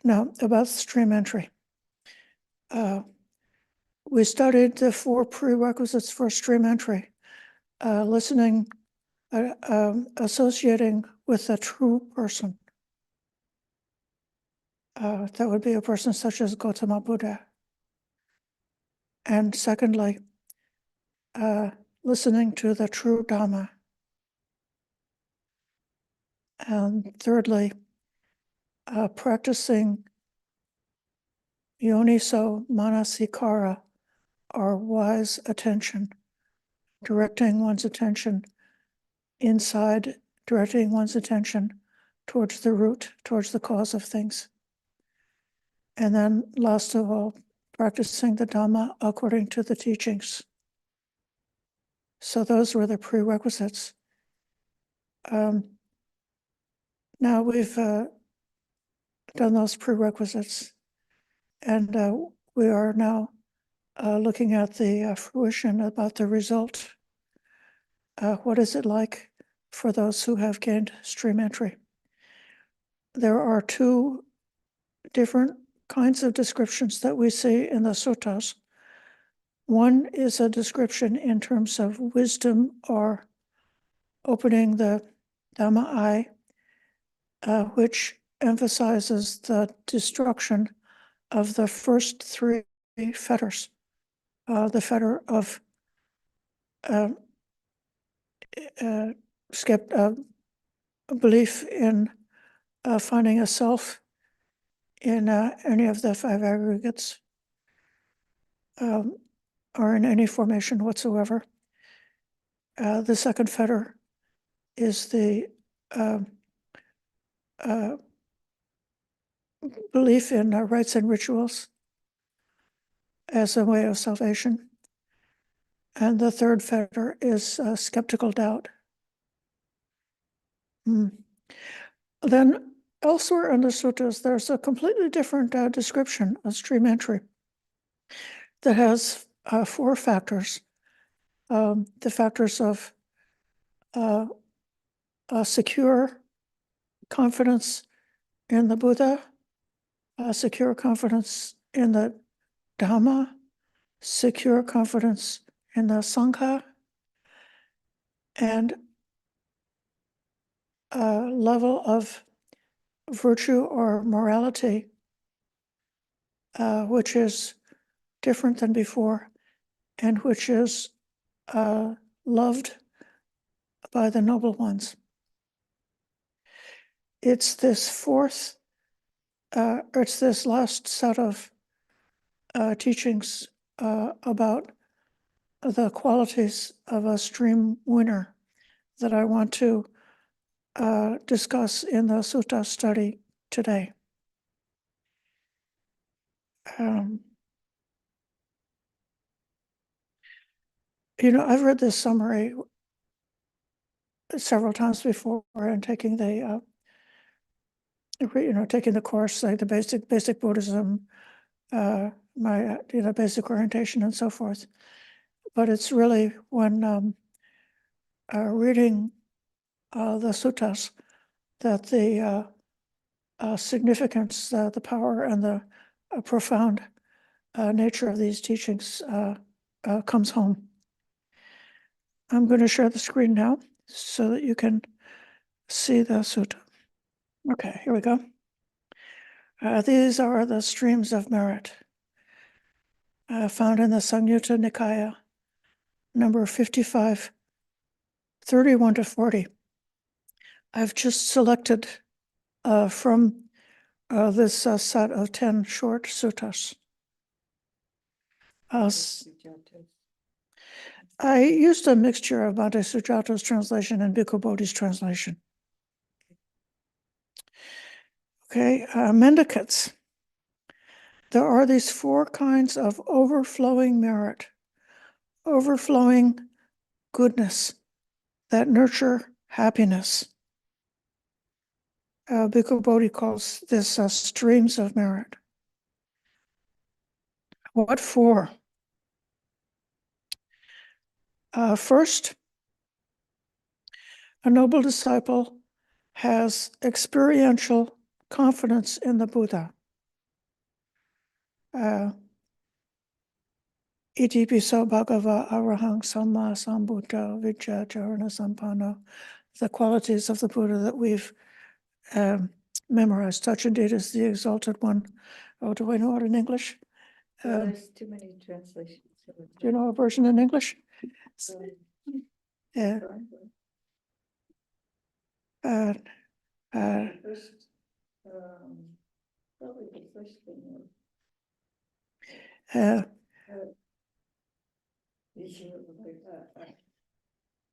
Now, about stream entry. We studied the 4 prerequisites for stream entry. Listening, associating with a true person. That would be a person such as Gautama Buddha. And secondly, listening to the true Dhamma. And thirdly, practicing yoniso manasikara, or wise attention, directing one's attention inside, directing one's attention towards the root, towards the cause of things. And then last of all, practicing the Dhamma according to the teachings. So those were the prerequisites. Now we've done those prerequisites, and we are now looking at the fruition, about the result. What is it like for those who have gained stream entry? There are 2 different kinds of descriptions that we see in the suttas. One is a description in terms of wisdom, or opening the Dhamma eye, which emphasizes the destruction of the first 3 fetters. The fetter of belief in finding a self in any of the 5 aggregates, or in any formation whatsoever. The second fetter is the belief in rites and rituals as a way of salvation. And the third fetter is skeptical doubt. Then elsewhere in the suttas, there's a completely different description of stream entry that has 4 factors. The factors of secure confidence in the Buddha, secure confidence in the Dhamma, secure confidence in the sangha, and a level of virtue or morality which is different than before, and which is loved by the noble ones. It's this last set of teachings about the qualities of a stream winner that I want to discuss in the sutta study today. I've read this summary several times before, and taking the taking the course, like the basic Buddhism, my basic orientation and so forth. But it's really when reading the suttas that the significance, the power, and the profound nature of these teachings comes home. I'm going to share the screen now so that you can see the sutta. Okay, here we go. These are the streams of merit found in the Samyutta Nikaya, number 55, 31 to 40. I've just selected from this set of 10 short suttas. I used a mixture of Bhante Sujata's translation and Bhikkhu Bodhi's translation. Okay, mendicants. There are these 4 kinds of overflowing merit, overflowing goodness that nurture happiness. Bhikkhu Bodhi calls this streams of merit. What for? First, a noble disciple has experiential confidence in the Buddha. Iti piso bhagava arahang samma sambuddha vijja charana sampanno. The qualities of the Buddha that we've memorized. Such indeed is the exalted one. Oh, do I know it in English? There's too many translations. Do you know a version in English? Yeah. Uh, First, probably the first thing.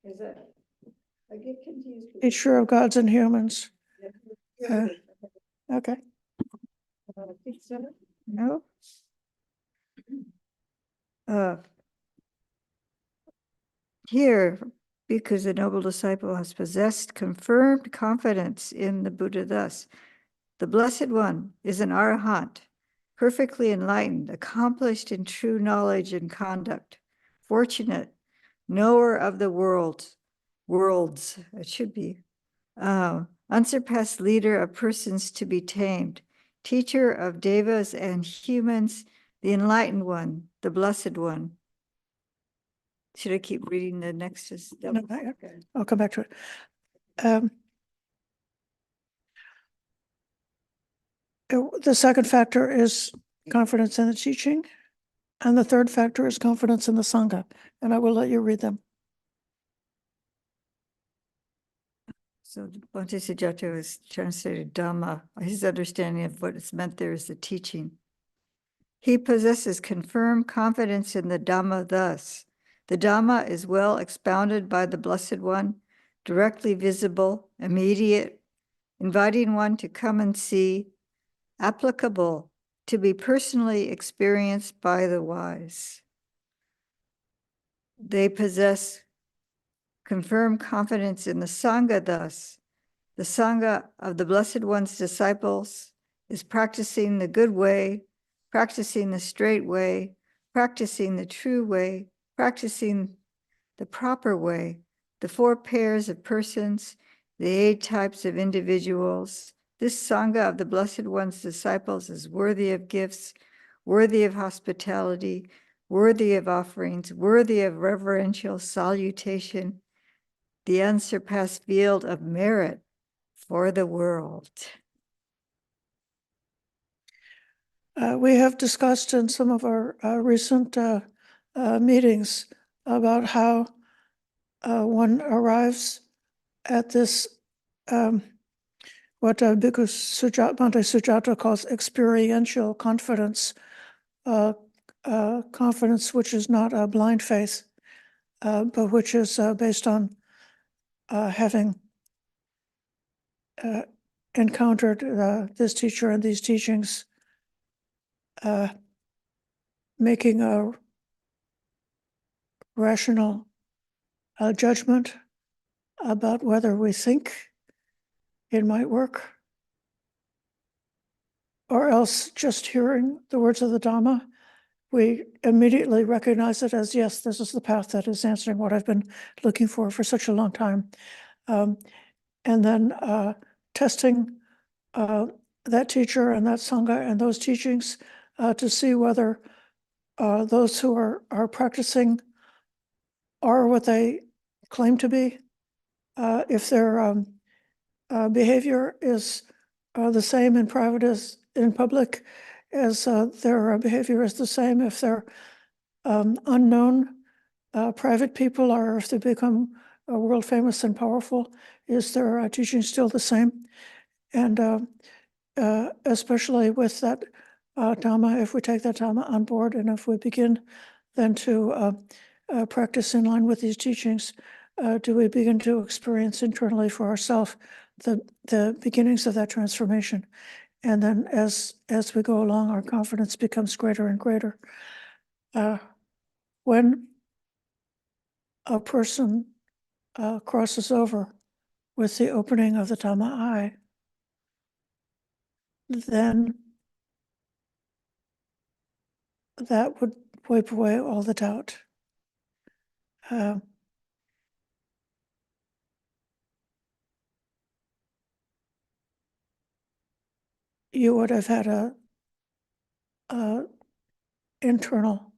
Is that, I get confused. Each sure of gods and humans. Okay. No. Here, because the noble disciple has possessed confirmed confidence in the Buddha thus. The Blessed One is an arahant, perfectly enlightened, accomplished in true knowledge and conduct, fortunate, knower of the worlds, it should be, unsurpassed leader of persons to be tamed, teacher of devas and humans, the enlightened one, the Blessed One. Should I keep reading the next? No, not yet. I'll come back to it. The second factor is confidence in the teaching, and the third factor is confidence in the sangha. And I will let you read them. So Bhante Sujato has translated Dhamma. His understanding of what it's meant there is the teaching. He possesses confirmed confidence in the Dhamma thus. The Dhamma is well expounded by the Blessed One, directly visible, immediate, inviting one to come and see, applicable, to be personally experienced by the wise. They possess confirmed confidence in the Sangha thus. The Sangha of the Blessed One's disciples is practicing the good way, practicing the straight way, practicing the true way, practicing the proper way, the 4 pairs of persons, the 8 types of individuals. This Sangha of the Blessed One's disciples is worthy of gifts, worthy of hospitality, worthy of offerings, worthy of reverential salutation, the unsurpassed field of merit for the world. We have discussed in some of our recent meetings about how one arrives at this, what Bhikkhu Bhante Sujato calls experiential confidence, confidence which is not a blind faith, but which is based on having encountered this teacher and these teachings, making a rational judgment about whether we think it might work, or else just hearing the words of the Dhamma, we immediately recognize it as, yes, this is the path that is answering what I've been looking for such a long time. And then testing that teacher and that Sangha and those teachings to see whether those who are practicing are what they claim to be. If their behavior is the same in private as in public, as their behavior is the same if they're unknown private people, or if they become world famous and powerful, is their teaching still the same? And especially with that Dhamma, if we take that Dhamma on board, and if we begin then to practice in line with these teachings, do we begin to experience internally for ourselves the beginnings of that transformation? And then as we go along, our confidence becomes greater and greater. When a person crosses over with the opening of the Dhamma eye, then that would wipe away all the doubt. You would have had a internal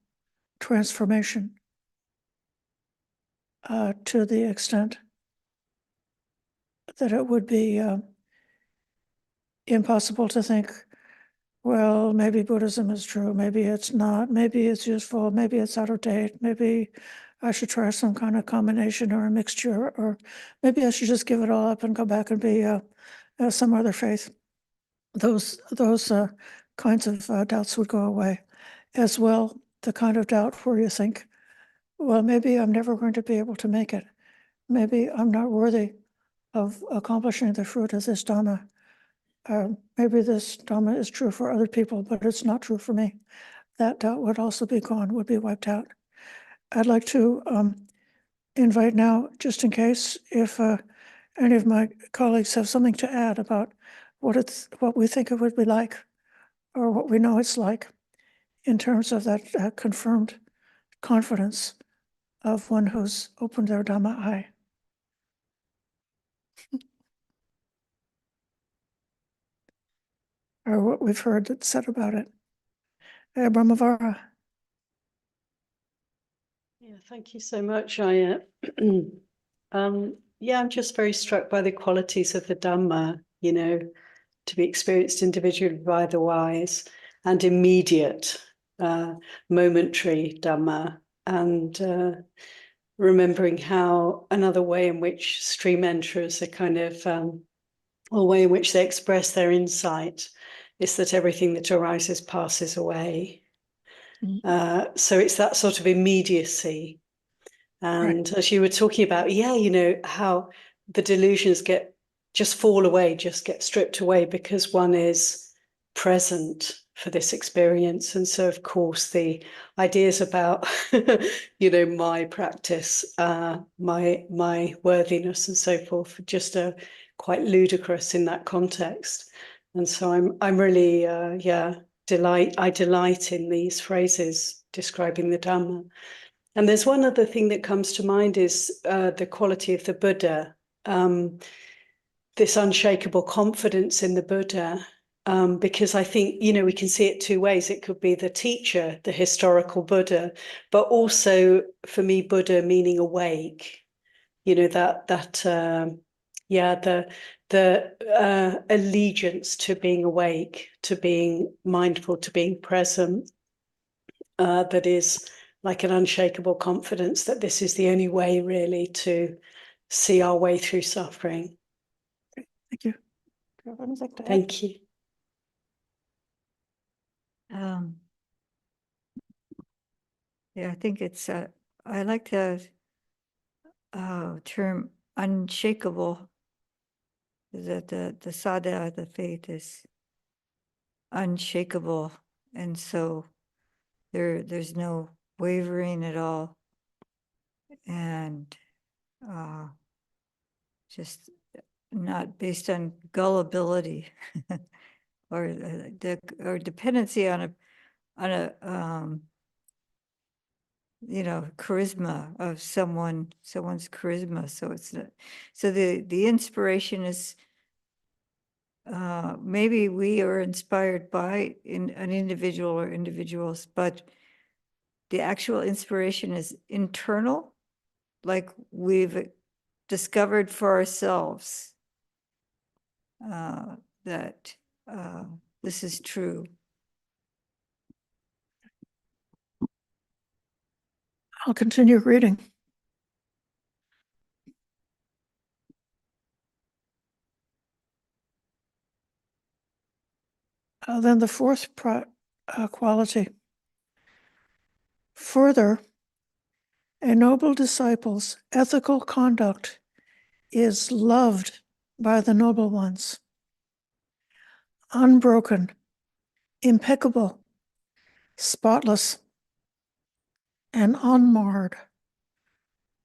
transformation to the extent that it would be impossible to think, well, maybe Buddhism is true, maybe it's not, maybe it's useful, maybe it's out of date, maybe I should try some kind of combination or a mixture, or maybe I should just give it all up and go back and be some other faith. Those kinds of doubts would go away. As well, the kind of doubt where you think, well, maybe I'm never going to be able to make it. Maybe I'm not worthy of accomplishing the fruit of this Dhamma. Maybe this Dhamma is true for other people, but it's not true for me. That doubt would also be gone, would be wiped out. I'd like to invite now, just in case, if any of my colleagues have something to add about what we think it would be like, or what we know it's like, in terms of that confirmed confidence of one who's opened their Dhamma eye. Or what we've heard that's said about it. Brahmavara. Yeah, thank you so much, Ayya. Yeah, I'm just very struck by the qualities of the Dhamma, you know, to be experienced individually by the wise, and immediate, momentary Dhamma, and remembering how another way in which stream enterers are kind of, or way in which they express their insight is that everything that arises passes away. So it's that sort of immediacy. And right. As you were talking about, yeah, you know, how the delusions just fall away, just get stripped away because one is present for this experience. And so, of course, the ideas about, you know, my practice, my worthiness and so forth, just are quite ludicrous in that context. And so I'm really, I delight in these phrases describing the Dhamma. And there's one other thing that comes to mind is the quality of the Buddha, this unshakable confidence in the Buddha, because I think, you know, we can see it two ways. It could be the teacher, the historical Buddha, but also for me, Buddha meaning awake, you know, the allegiance to being awake, to being mindful, to being present, that is like an unshakable confidence that this is the only way really to see our way through suffering. Thank you. Thank you. Yeah, I think it's, I like the term unshakable, that the sada, the faith, is unshakable. And so there's no wavering at all. And just not based on gullibility or dependency on a you know, charisma of someone's charisma. So it's not, so the inspiration is maybe we are inspired by an individual or individuals, but the actual inspiration is internal, like we've discovered for ourselves that this is true. I'll continue reading. Then the fourth quality. Further, a noble disciple's ethical conduct is loved by the noble ones. Unbroken, impeccable, spotless, and unmarred,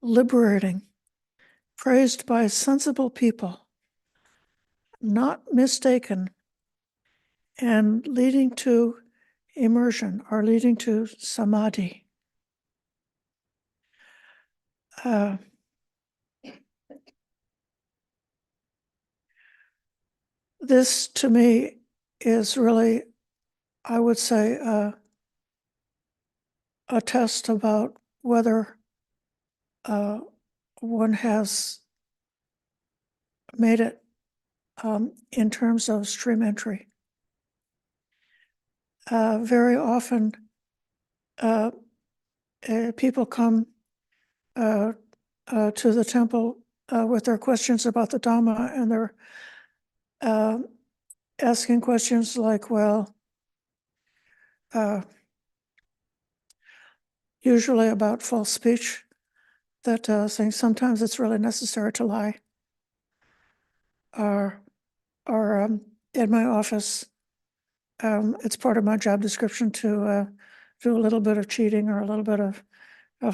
liberating, praised by sensible people, not mistaken, and leading to immersion or leading to samadhi. This to me is really, I would say, a test about whether one has made it in terms of stream entry. Very often, people come to the temple with their questions about the Dhamma, and they're asking questions like, well, usually about false speech, that saying sometimes it's really necessary to lie. Or in my office, it's part of my job description to do a little bit of cheating or a little bit of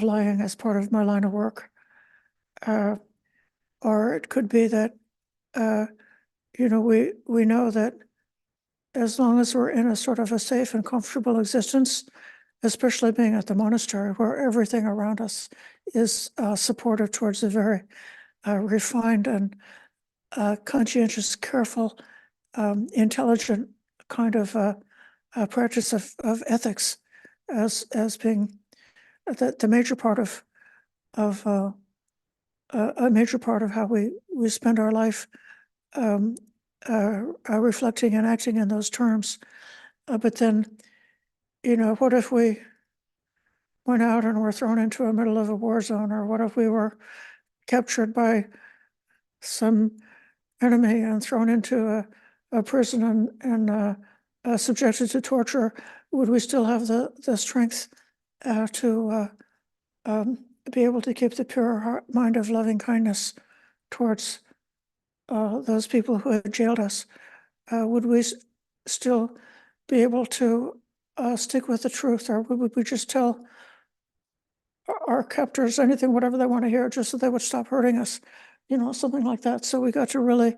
lying as part of my line of work. Or it could be that, we know that as long as we're in a sort of a safe and comfortable existence, especially being at the monastery where everything around us is supportive towards a very refined and conscientious, careful, intelligent kind of practice of ethics as being the major part of a major part of how we spend our life, reflecting and acting in those terms. But then, what if we went out and were thrown into the middle of a war zone, or what if we were captured by some enemy and thrown into a prison and subjected to torture? Would we still have the strength to be able to keep the pure mind of loving kindness towards those people who have jailed us? Would we still be able to stick with the truth, or would we just tell our captors anything, whatever they want to hear, just so they would stop hurting us? Something like that. So we got to really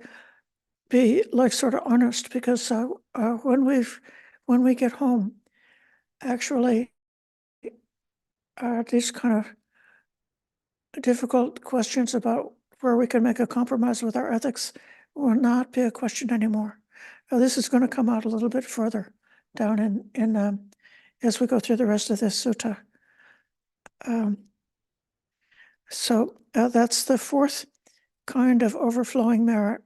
be like sort of honest, because when we get home, actually, these kind of difficult questions about where we can make a compromise with our ethics will not be a question anymore. This is going to come out a little bit further down in as we go through the rest of this sutta. So that's the fourth kind of overflowing merit,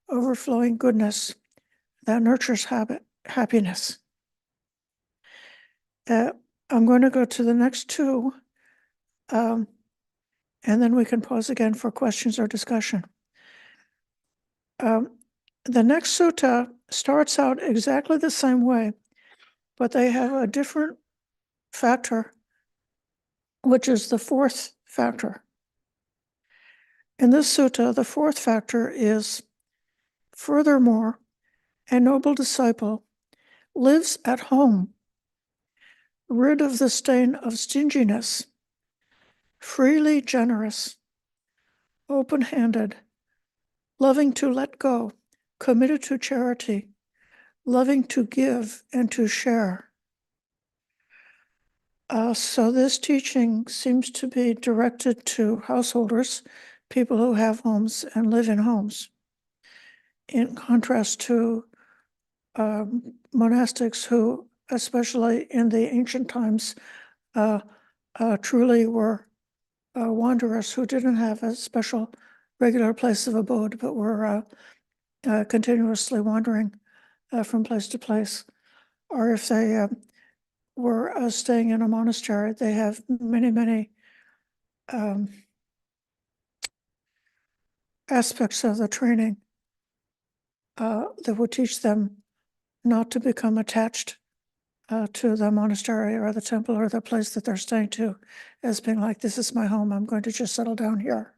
overflowing goodness that nurtures happiness. I'm going to go to the next two, and then we can pause again for questions or discussion. The next sutta starts out exactly the same way, but they have a different factor, which is the fourth factor. In this sutta, the fourth factor is, furthermore, a noble disciple lives at home, rid of the stain of stinginess, freely generous, open-handed, loving to let go, committed to charity, loving to give and to share. So this teaching seems to be directed to householders, people who have homes and live in homes, in contrast to monastics who, especially in the ancient times, truly were wanderers who didn't have a special regular place of abode, but were continuously wandering from place to place. Or if they were staying in a monastery, they have many aspects of the training that would teach them not to become attached to the monastery or the temple or the place that they're staying to, as being like, this is my home, I'm going to just settle down here.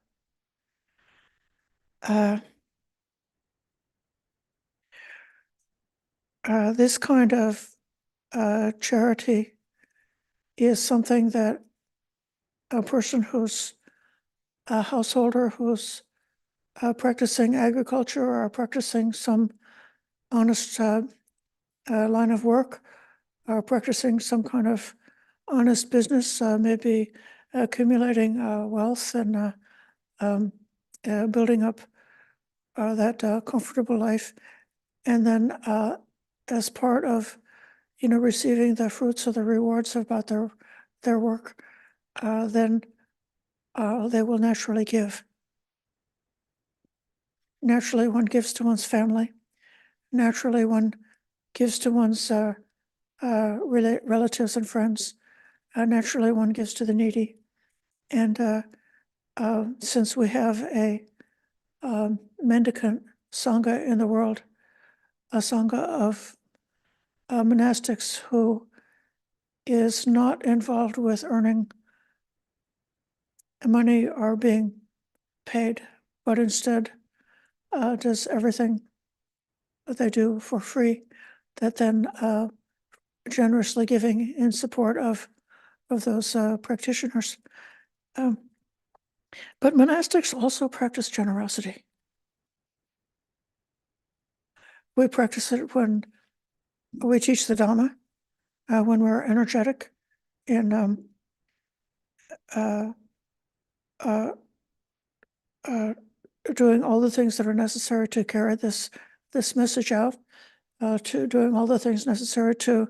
This kind of charity is something that a person who's a householder, who's practicing agriculture or practicing some honest line of work, or practicing some kind of honest business, maybe accumulating wealth and building up that comfortable life, and then as part of receiving the fruits of the rewards about their their work, then they will naturally give. Naturally, one gives to one's family. Naturally, one gives to one's relatives and friends. Naturally, one gives to the needy. And since we have a mendicant sangha in the world, a sangha of monastics who is not involved with earning money or being paid, but instead does everything that they do for free, that then generously giving in support of those practitioners. But monastics also practice generosity. We practice it when we teach the Dhamma, when we're energetic in doing all the things that are necessary to carry this message out, to doing all the things necessary to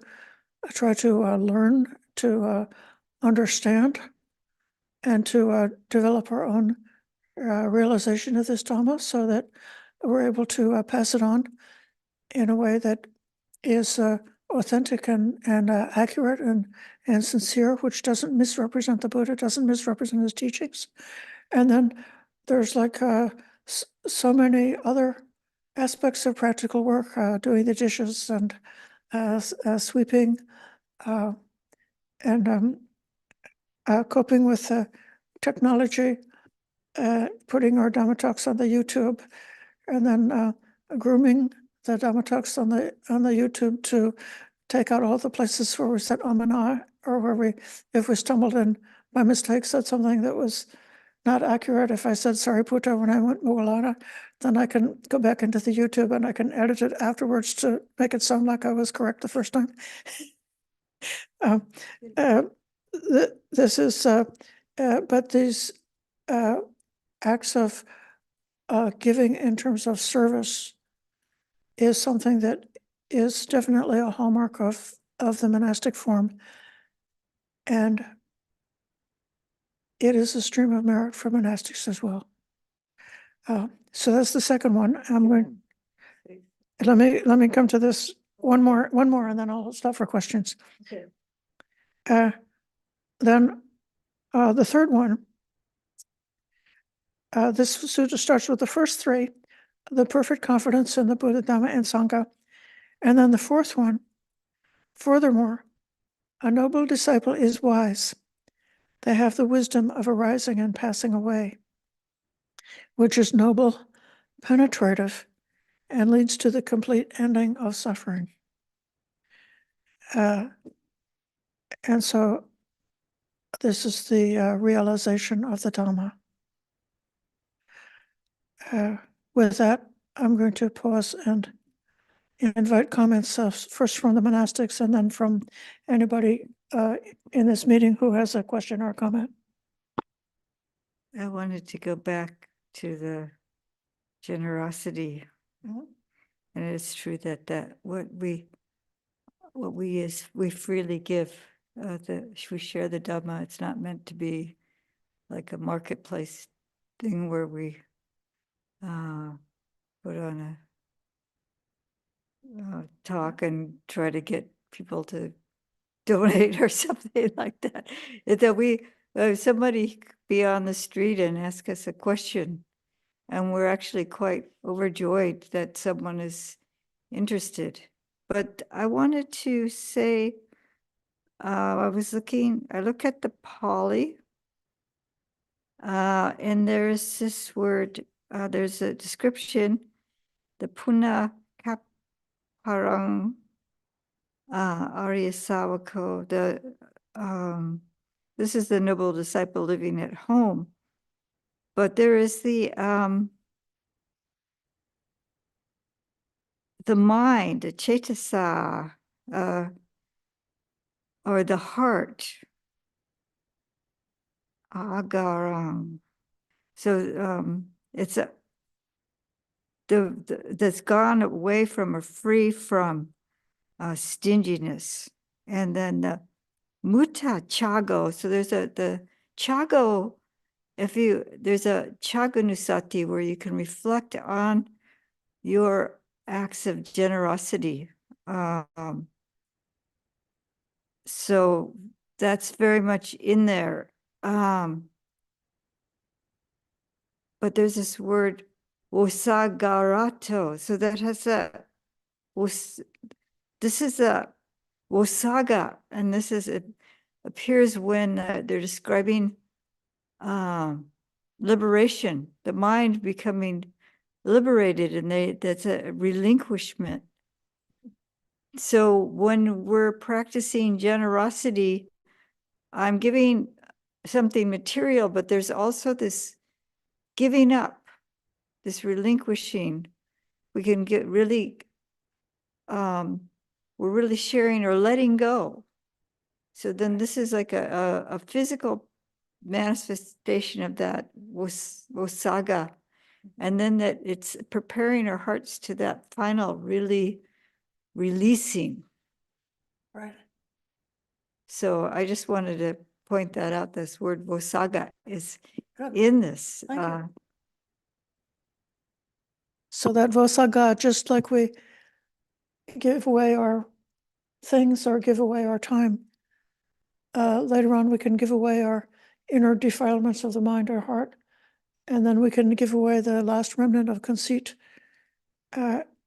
try to learn, to understand, and to develop our own realization of this Dhamma, so that we're able to pass it on in a way that is authentic and accurate and sincere, which doesn't misrepresent the Buddha, doesn't misrepresent his teachings. And then there's like so many other aspects of practical work, doing the dishes and sweeping, and coping with technology, putting our Dhamma talks on the YouTube, and then grooming the Dhamma talks on the YouTube to take out all the places where we said and ah, or where if we stumbled in by mistake, said something that was not accurate. If I said Sariputta when I went Moggallana, then I can go back into the YouTube and I can edit it afterwards to make it sound like I was correct the first time. This is, but these acts of giving in terms of service is something that is definitely a hallmark of the monastic form. And it is a stream of merit for monastics as well. So that's the second one. I'm going, let me come to this one more, and then I'll stop for questions. Okay. Then the third one, this sutta starts with the first three, the perfect confidence in the Buddha, Dhamma, and Sangha. And then the fourth one, furthermore, a noble disciple is wise. They have the wisdom of arising and passing away, which is noble, penetrative, and leads to the complete ending of suffering. And so this is the realization of the Dhamma. With that, I'm going to pause and invite comments first from the monastics and then from anybody in this meeting who has a question or a comment. I wanted to go back to the generosity. And it's true that what we is we freely give, we share the Dhamma. It's not meant to be like a marketplace thing where we put on a talk and try to get people to donate or something like that. That we somebody be on the street and ask us a question, and we're actually quite overjoyed that someone is interested. But I wanted to say, I look at the Pali, and there's this word, there's a description, the Puna Kaparang Arya Savako, this is the noble disciple living at home. But there is the mind, the cetasa, or the heart, agarang. So it's that's gone away from or free from stinginess, and then the Mutta chago. So there's the chago. There's a chaganusati where you can reflect on your acts of generosity. So that's very much in there. But there's this word wosagarato. So that has this is a wosaga, and it appears when they're describing liberation, the mind becoming liberated, and that's a relinquishment. So when we're practicing generosity, I'm giving something material, but there's also this giving up, this relinquishing. We can get really, we're really sharing or letting go. So then this is like a physical manifestation of that wosaga. And then that it's preparing our hearts to that final really releasing. Right. So I just wanted to point that out. This word wosaga is Good. in this. Thank you. So that vosaga, just like we give away our things or give away our time, later on we can give away our inner defilements of the mind or heart, and then we can give away the last remnant of conceit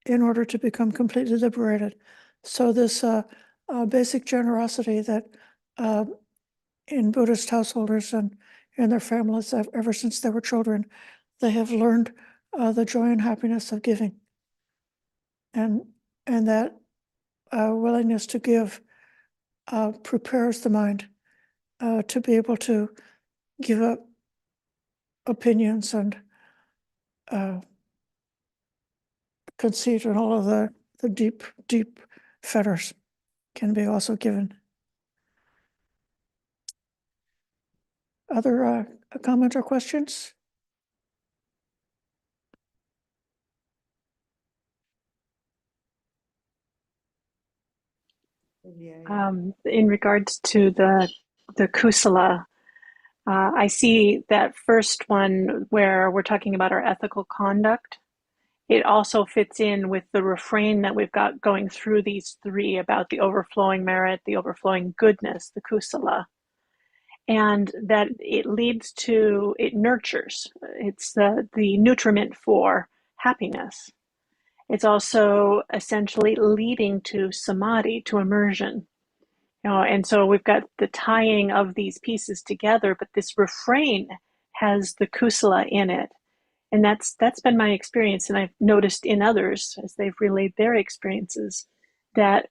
in order to become completely liberated. So this basic generosity that in Buddhist householders and in their families, ever since they were children, they have learned the joy and happiness of giving. And that willingness to give prepares the mind to be able to give up opinions and conceit, and all of the deep fetters can be also given. Other comments or questions? In regards to the kusala, I see that first one where we're talking about our ethical conduct. It also fits in with the refrain that we've got going through these three about the overflowing merit, the overflowing goodness, the kusala, and that it leads to, it nurtures. It's the nutriment for happiness. It's also essentially leading to samadhi, to immersion. And so we've got the tying of these pieces together, but this refrain has the kusala in it. And that's been my experience. And I've noticed in others, as they've relayed their experiences, that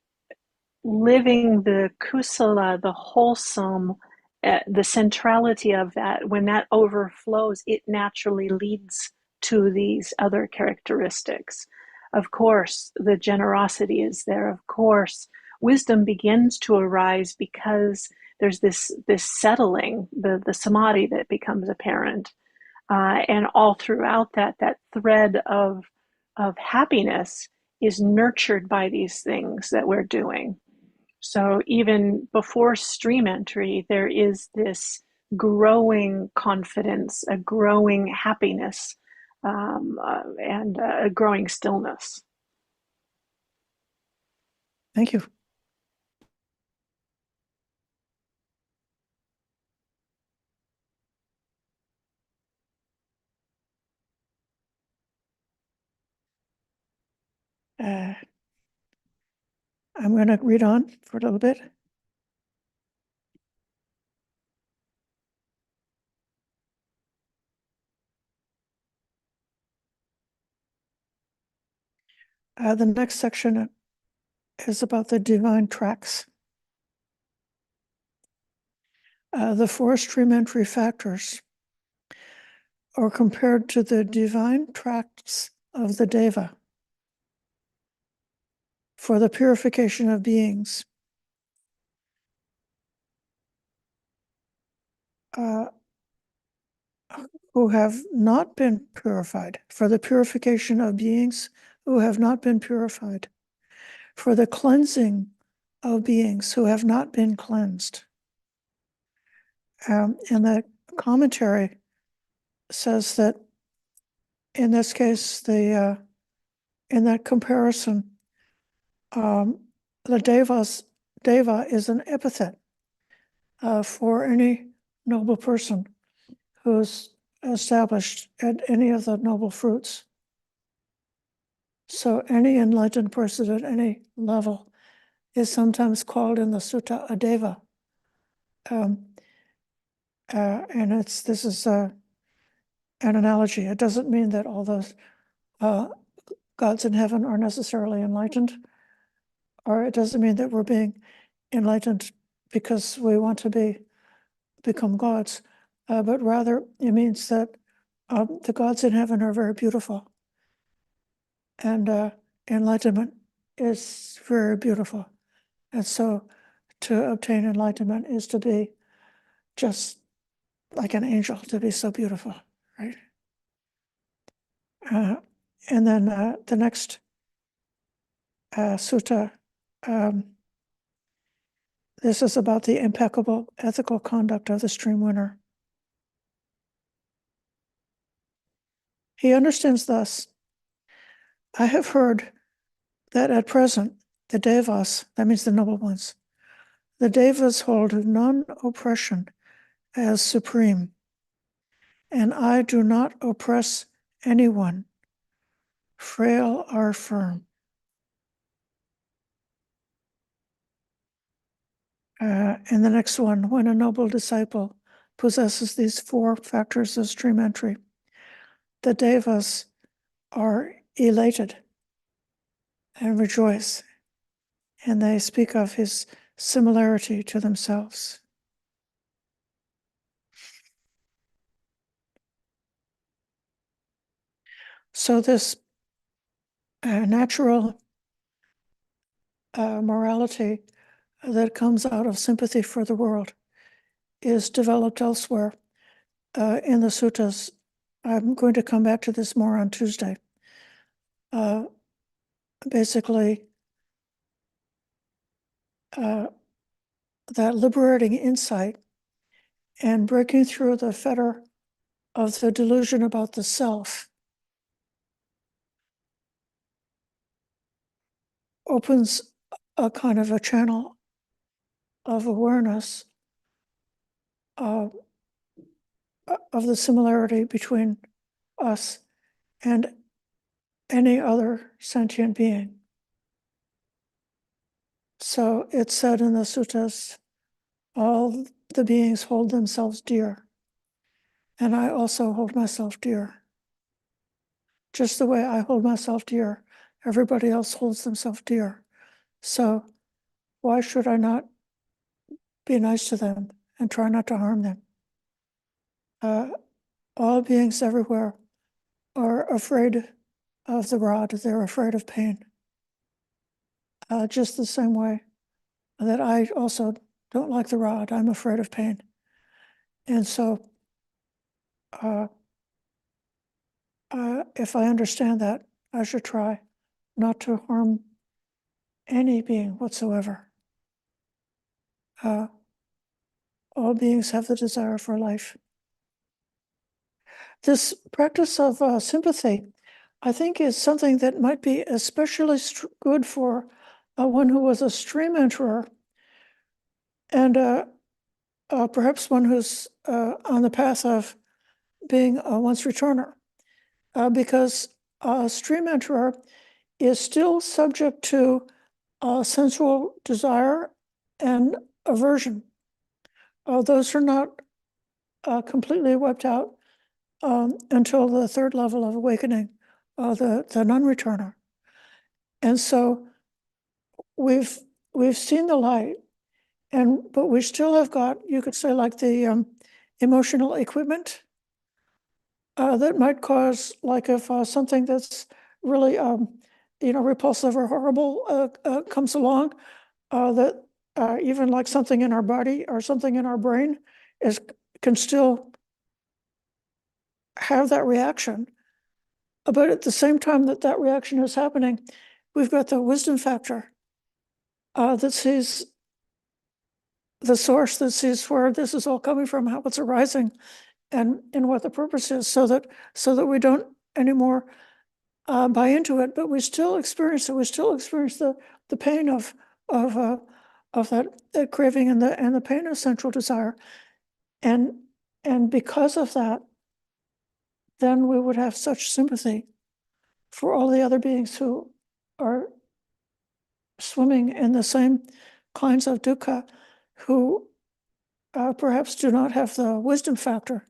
living the kusala, the wholesome, the centrality of that, when that overflows, it naturally leads to these other characteristics. Of course, the generosity is there. Of course, wisdom begins to arise because there's this settling, the samadhi that becomes apparent. And all throughout that thread of happiness is nurtured by these things that we're doing. So even before stream entry, there is this growing confidence, a growing happiness, and a growing stillness. Thank you. I'm going to read on for a little bit. The next section is about the divine tracks. The four stream entry factors are compared to the divine tracks of the Deva for the purification of beings. Who have not been purified, for the purification of beings who have not been purified, for the cleansing of beings who have not been cleansed, And the commentary says that in this case, in that comparison, the deva is an epithet for any noble person who's established at any of the noble fruits. So any enlightened person at any level is sometimes called in the sutta a deva. And this is an analogy. It doesn't mean that all those gods in heaven are necessarily enlightened, or it doesn't mean that we're being enlightened because we want to become gods, but rather it means that the gods in heaven are very beautiful, and enlightenment is very beautiful. And so to obtain enlightenment is to be just like an angel, to be so beautiful, right? And then the next sutta, this is about the impeccable ethical conduct of the stream winner. He understands thus: I have heard that at present the devas, that means the noble ones, the devas hold non-oppression as supreme, and I do not oppress anyone, frail or firm. And the next one, when a noble disciple possesses these 4 factors of stream entry, the devas are elated and rejoice, and they speak of his similarity to themselves. So this natural morality that comes out of sympathy for the world is developed elsewhere in the suttas. I'm going to come back to this more on Tuesday. Basically, that liberating insight and breaking through the fetter of the delusion about the self opens a kind of a channel of awareness of the similarity between us and any other sentient being. So it's said in the suttas, all the beings hold themselves dear, and I also hold myself dear. Just the way I hold myself dear, everybody else holds themselves dear. So why should I not be nice to them and try not to harm them? All beings everywhere are afraid of the rod. They're afraid of pain. Just the same way that I also don't like the rod. I'm afraid of pain. And so if I understand that, I should try not to harm any being whatsoever. All beings have the desire for life. This practice of sympathy, I think, is something that might be especially good for one who was a stream enterer, and perhaps one who's on the path of being a once returner, because a stream enterer is still subject to sensual desire and aversion. Those are not completely wiped out until the 3rd level of awakening, the non-returner. And so we've seen the light, but we still have got, you could say, like the emotional equipment that might cause, like if something that's really repulsive or horrible comes along, that even like something in our body or something in our brain can still have that reaction. But at the same time that reaction is happening, we've got the wisdom factor that sees the source that sees where this is all coming from, how it's arising, and what the purpose is, so that we don't anymore buy into it, but we still experience it. We still experience the pain of that craving and the pain of sensual desire, and because of that, then we would have such sympathy for all the other beings who are swimming in the same kinds of dukkha, who perhaps do not have the wisdom factor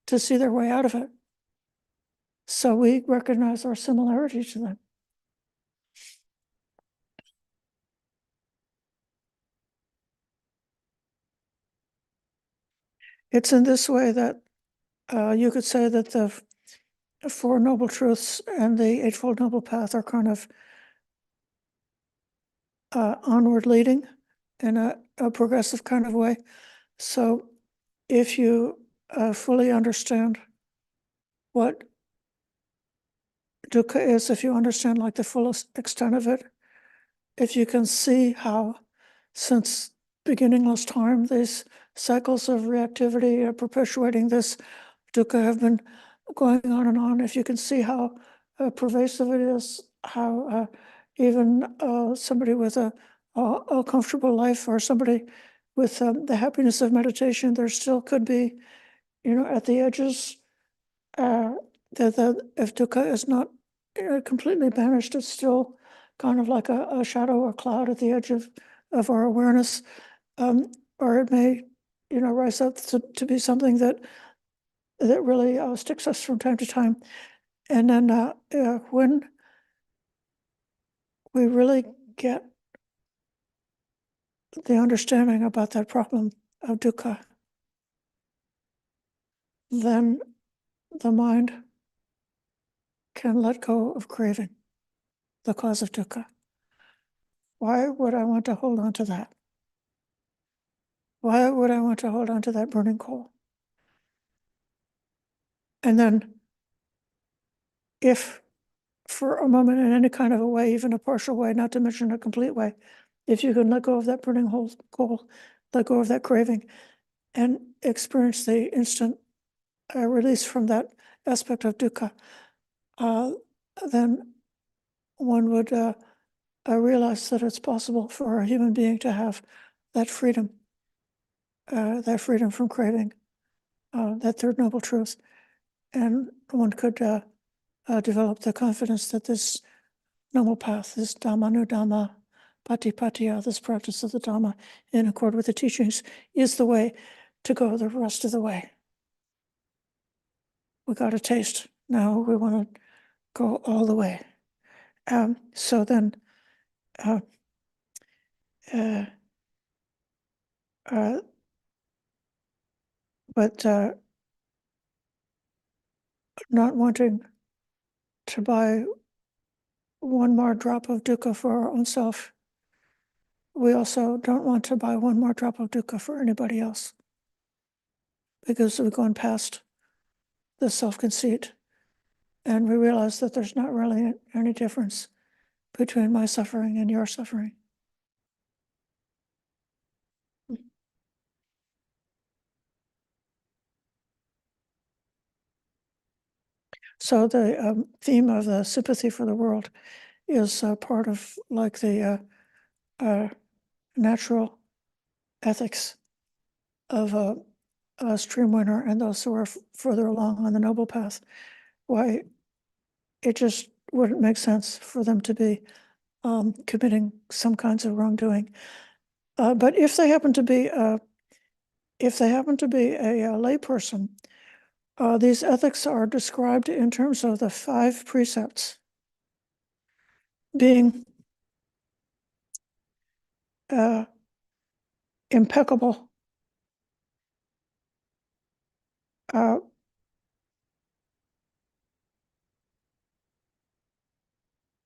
to see their way out of it. So we recognize our similarity to them. It's in this way that you could say that the Four Noble Truths and the Eightfold Noble Path are kind of onward leading in a progressive kind of way. So if you fully understand what dukkha is, if you understand like the fullest extent of it, if you can see how since beginningless time these cycles of reactivity perpetuating this dukkha have been going on, if you can see how pervasive it is, how even somebody with a comfortable life, or somebody with the happiness of meditation, there still could be, at the edges, that if dukkha is not completely banished, it's still kind of like a shadow or cloud at the edge of our awareness, or it may, rise up to be something that really sticks us from time to time. And then when we really get the understanding about that problem of dukkha, then the mind can let go of craving, the cause of dukkha. Why would I want to hold on to that? Why would I want to hold on to that burning coal? And then if for a moment, in any kind of a way, even a partial way, not to mention a complete way, if you can let go of that burning coal, let go of that craving, and experience the instant release from that aspect of dukkha, then one would realize that it's possible for a human being to have that freedom from craving, that third noble truth. And one could develop the confidence that this noble path, this Dhamma Patipatya, this practice of the Dhamma in accord with the teachings, is the way to go the rest of the way. We got a taste. Now we want to go all the way. So then, but not wanting to buy one more drop of dukkha for our own self, we also don't want to buy one more drop of dukkha for anybody else, because we've gone past the self-conceit and we realize that there's not really any difference between my suffering and your suffering. So the theme of the sympathy for the world is part of like the natural ethics of a stream winner and those who are further along on the noble path. Why it just wouldn't make sense for them to be committing some kinds of wrongdoing. But if they happen to be a layperson, these ethics are described in terms of the 5 precepts being impeccable,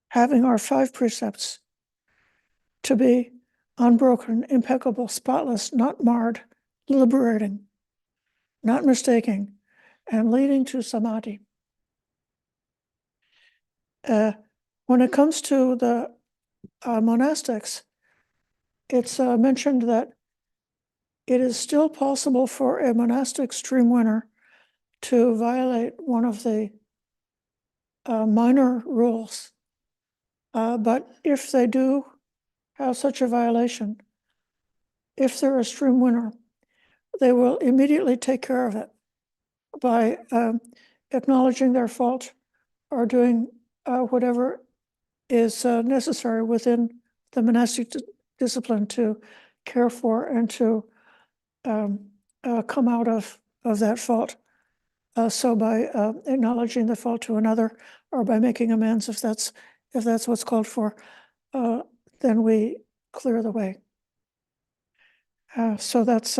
having our 5 precepts to be unbroken, impeccable, spotless, not marred, liberating, not mistaking, and leading to samadhi. When it comes to the monastics, it's mentioned that it is still possible for a monastic stream winner to violate one of the minor rules. But if they do have such a violation, if they're a stream winner, they will immediately take care of it by acknowledging their fault or doing whatever is necessary within the monastic discipline to care for and to come out of that fault. So by acknowledging the fault to another, or by making amends, if that's what's called for, then we clear the way. So that's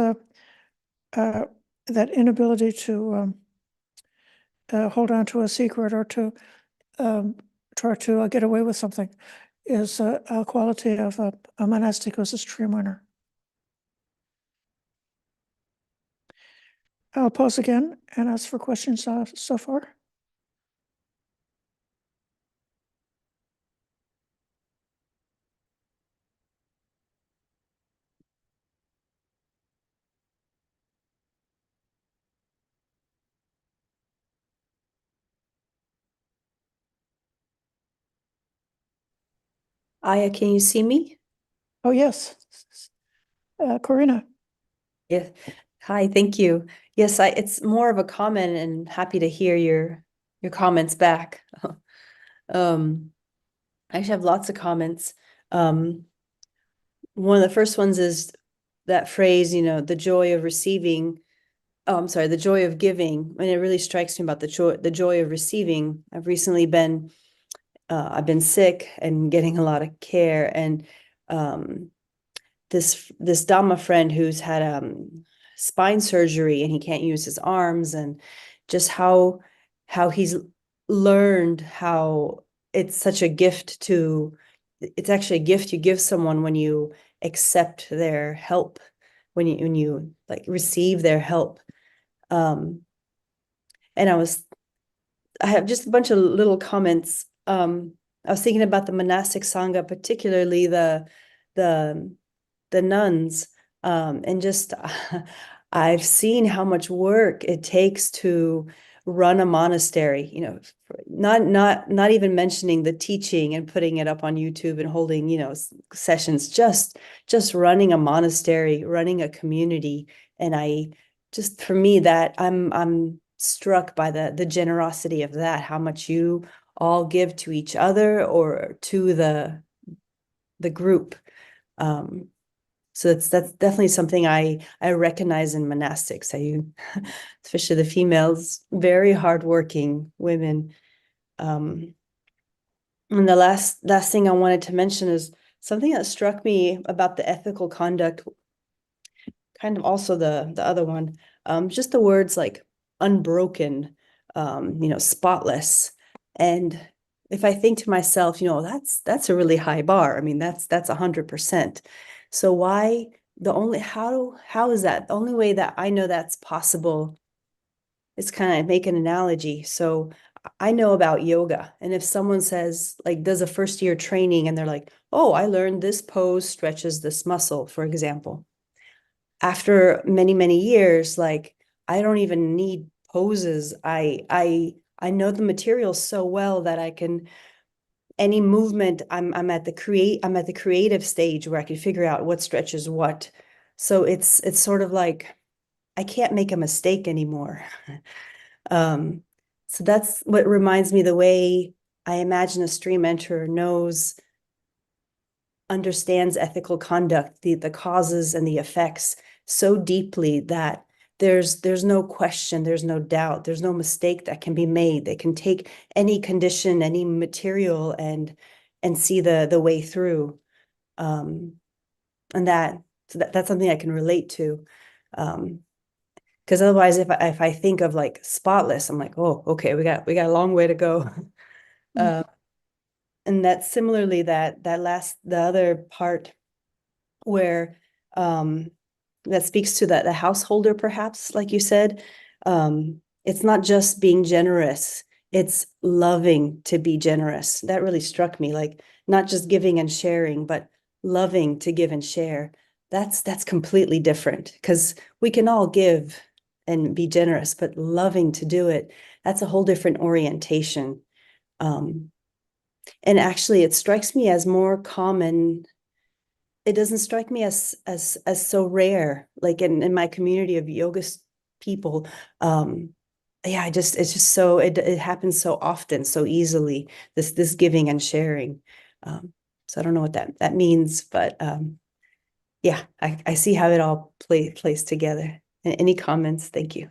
that inability to hold on to a secret or to try to get away with something is a quality of a monastic who's a stream winner. I'll pause again and ask for questions so far. Ayya, can you see me? Oh, yes. Corina. Yeah. Hi, thank you. Yes, it's more of a comment, and happy to hear your comments back. I actually have lots of comments. One of the first ones is that phrase, the joy of receiving. Oh, I'm sorry, the joy of giving. And it really strikes me about the joy of receiving. I've recently been I've been sick and getting a lot of care, and this Dhamma friend who's had spine surgery and he can't use his arms, and just how he's learned how it's such a gift it's actually a gift you give someone when you accept their help, when you like receive their help. And I have just a bunch of little comments. I was thinking about the monastic sangha, particularly the nuns, and just I've seen how much work it takes to run a monastery. Not even mentioning the teaching and putting it up on YouTube and holding sessions. Just running a monastery, running a community, and for me that I'm struck by the generosity of that, how much you all give to each other or to the group. So that's definitely something I recognize in monastics. Especially the females, very hardworking women. And the last thing I wanted to mention is something that struck me about the ethical conduct, kind of also the other one, just the words like unbroken, spotless. And if I think to myself, that's a really high bar. I mean, that's 100%. So why how is that? The only way that I know that's possible is kind of make an analogy. So I know about yoga, and if someone says, like, does a first year training and they're like, oh, I learned this pose stretches this muscle, for example. After many, many years, like, I don't even need poses. I know the material so well that I can, any movement, I'm at the creative stage where I can figure out what stretches what. So it's sort of like I can't make a mistake anymore. So that's what reminds me, the way I imagine a stream enterer understands ethical conduct, the causes and the effects so deeply that there's no question, there's no doubt, there's no mistake that can be made. They can take any condition, any material, and see the way through. And that's something I can relate to. Because otherwise, if I think of like spotless, I'm like, oh, okay, we got a long way to go. And that's similarly the other part where that speaks to the householder, perhaps, like you said. It's not just being generous, it's loving to be generous. That really struck me, like not just giving and sharing, but loving to give and share. that's completely different, because we can all give and be generous, but loving to do it, that's a whole different orientation. And actually, it strikes me as more common. It doesn't strike me as so rare, like in my community of yoga people. Yeah, it's just so it happens so often, so easily, this giving and sharing. So I don't know what that means, but yeah, I see how it all plays together. Any comments? Thank you.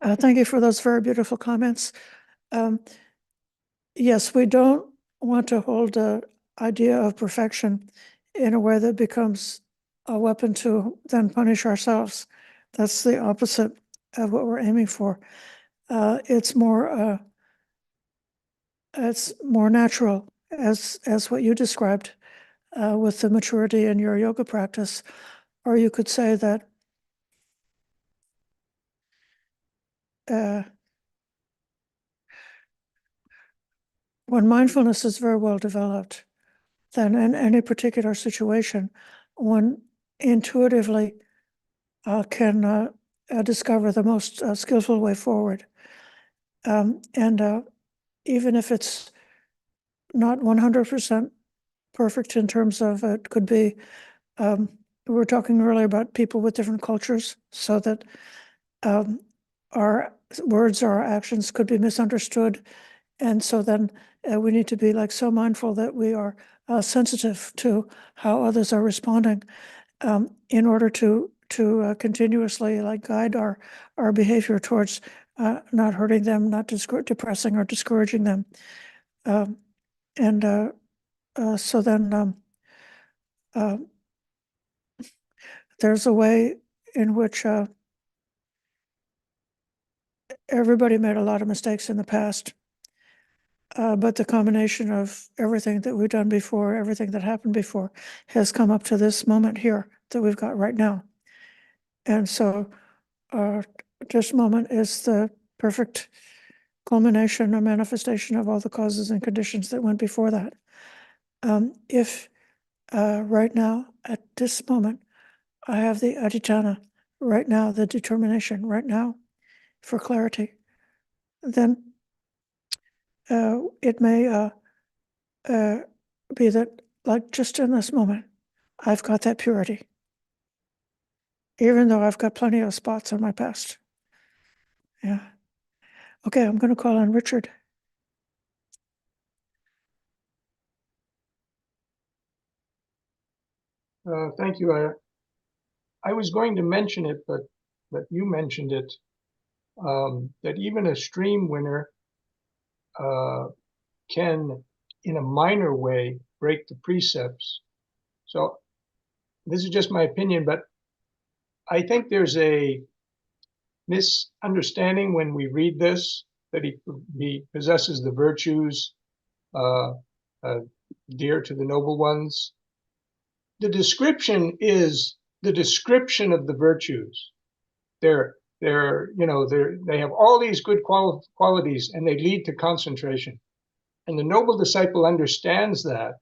Thank you for those very beautiful comments. Yes, we don't want to hold the idea of perfection in a way that becomes a weapon to then punish ourselves. That's the opposite of what we're aiming for. It's more natural, as what you described, with the maturity in your yoga practice. Or you could say that when mindfulness is very well developed, then in any particular situation, one intuitively can discover the most skillful way forward. And even if it's not 100% perfect in terms of, it could be, we were talking earlier about people with different cultures, so that our words or our actions could be misunderstood. And so then we need to be like so mindful that we are sensitive to how others are responding, in order to continuously like guide our behavior towards not hurting them, not depressing or discouraging them. And so then there's a way in which everybody made a lot of mistakes in the past. But the combination of everything that we've done before, everything that happened before, has come up to this moment here that we've got right now. And so this moment is the perfect culmination or manifestation of all the causes and conditions that went before that. If right now, at this moment, I have the adhitthana, right now, the determination, right now, for clarity, then it may be that, like just in this moment, I've got that purity, even though I've got plenty of spots in my past. Yeah. Okay, I'm going to call on Richard. Thank you. I was going to mention it, but you mentioned it, that even a stream winner can, in a minor way, break the precepts. So this is just my opinion, but I think there's a misunderstanding when we read this, that he possesses the virtues dear to the noble ones. The description is the description of the virtues. They have all these good qualities, and they lead to concentration. And the noble disciple understands that.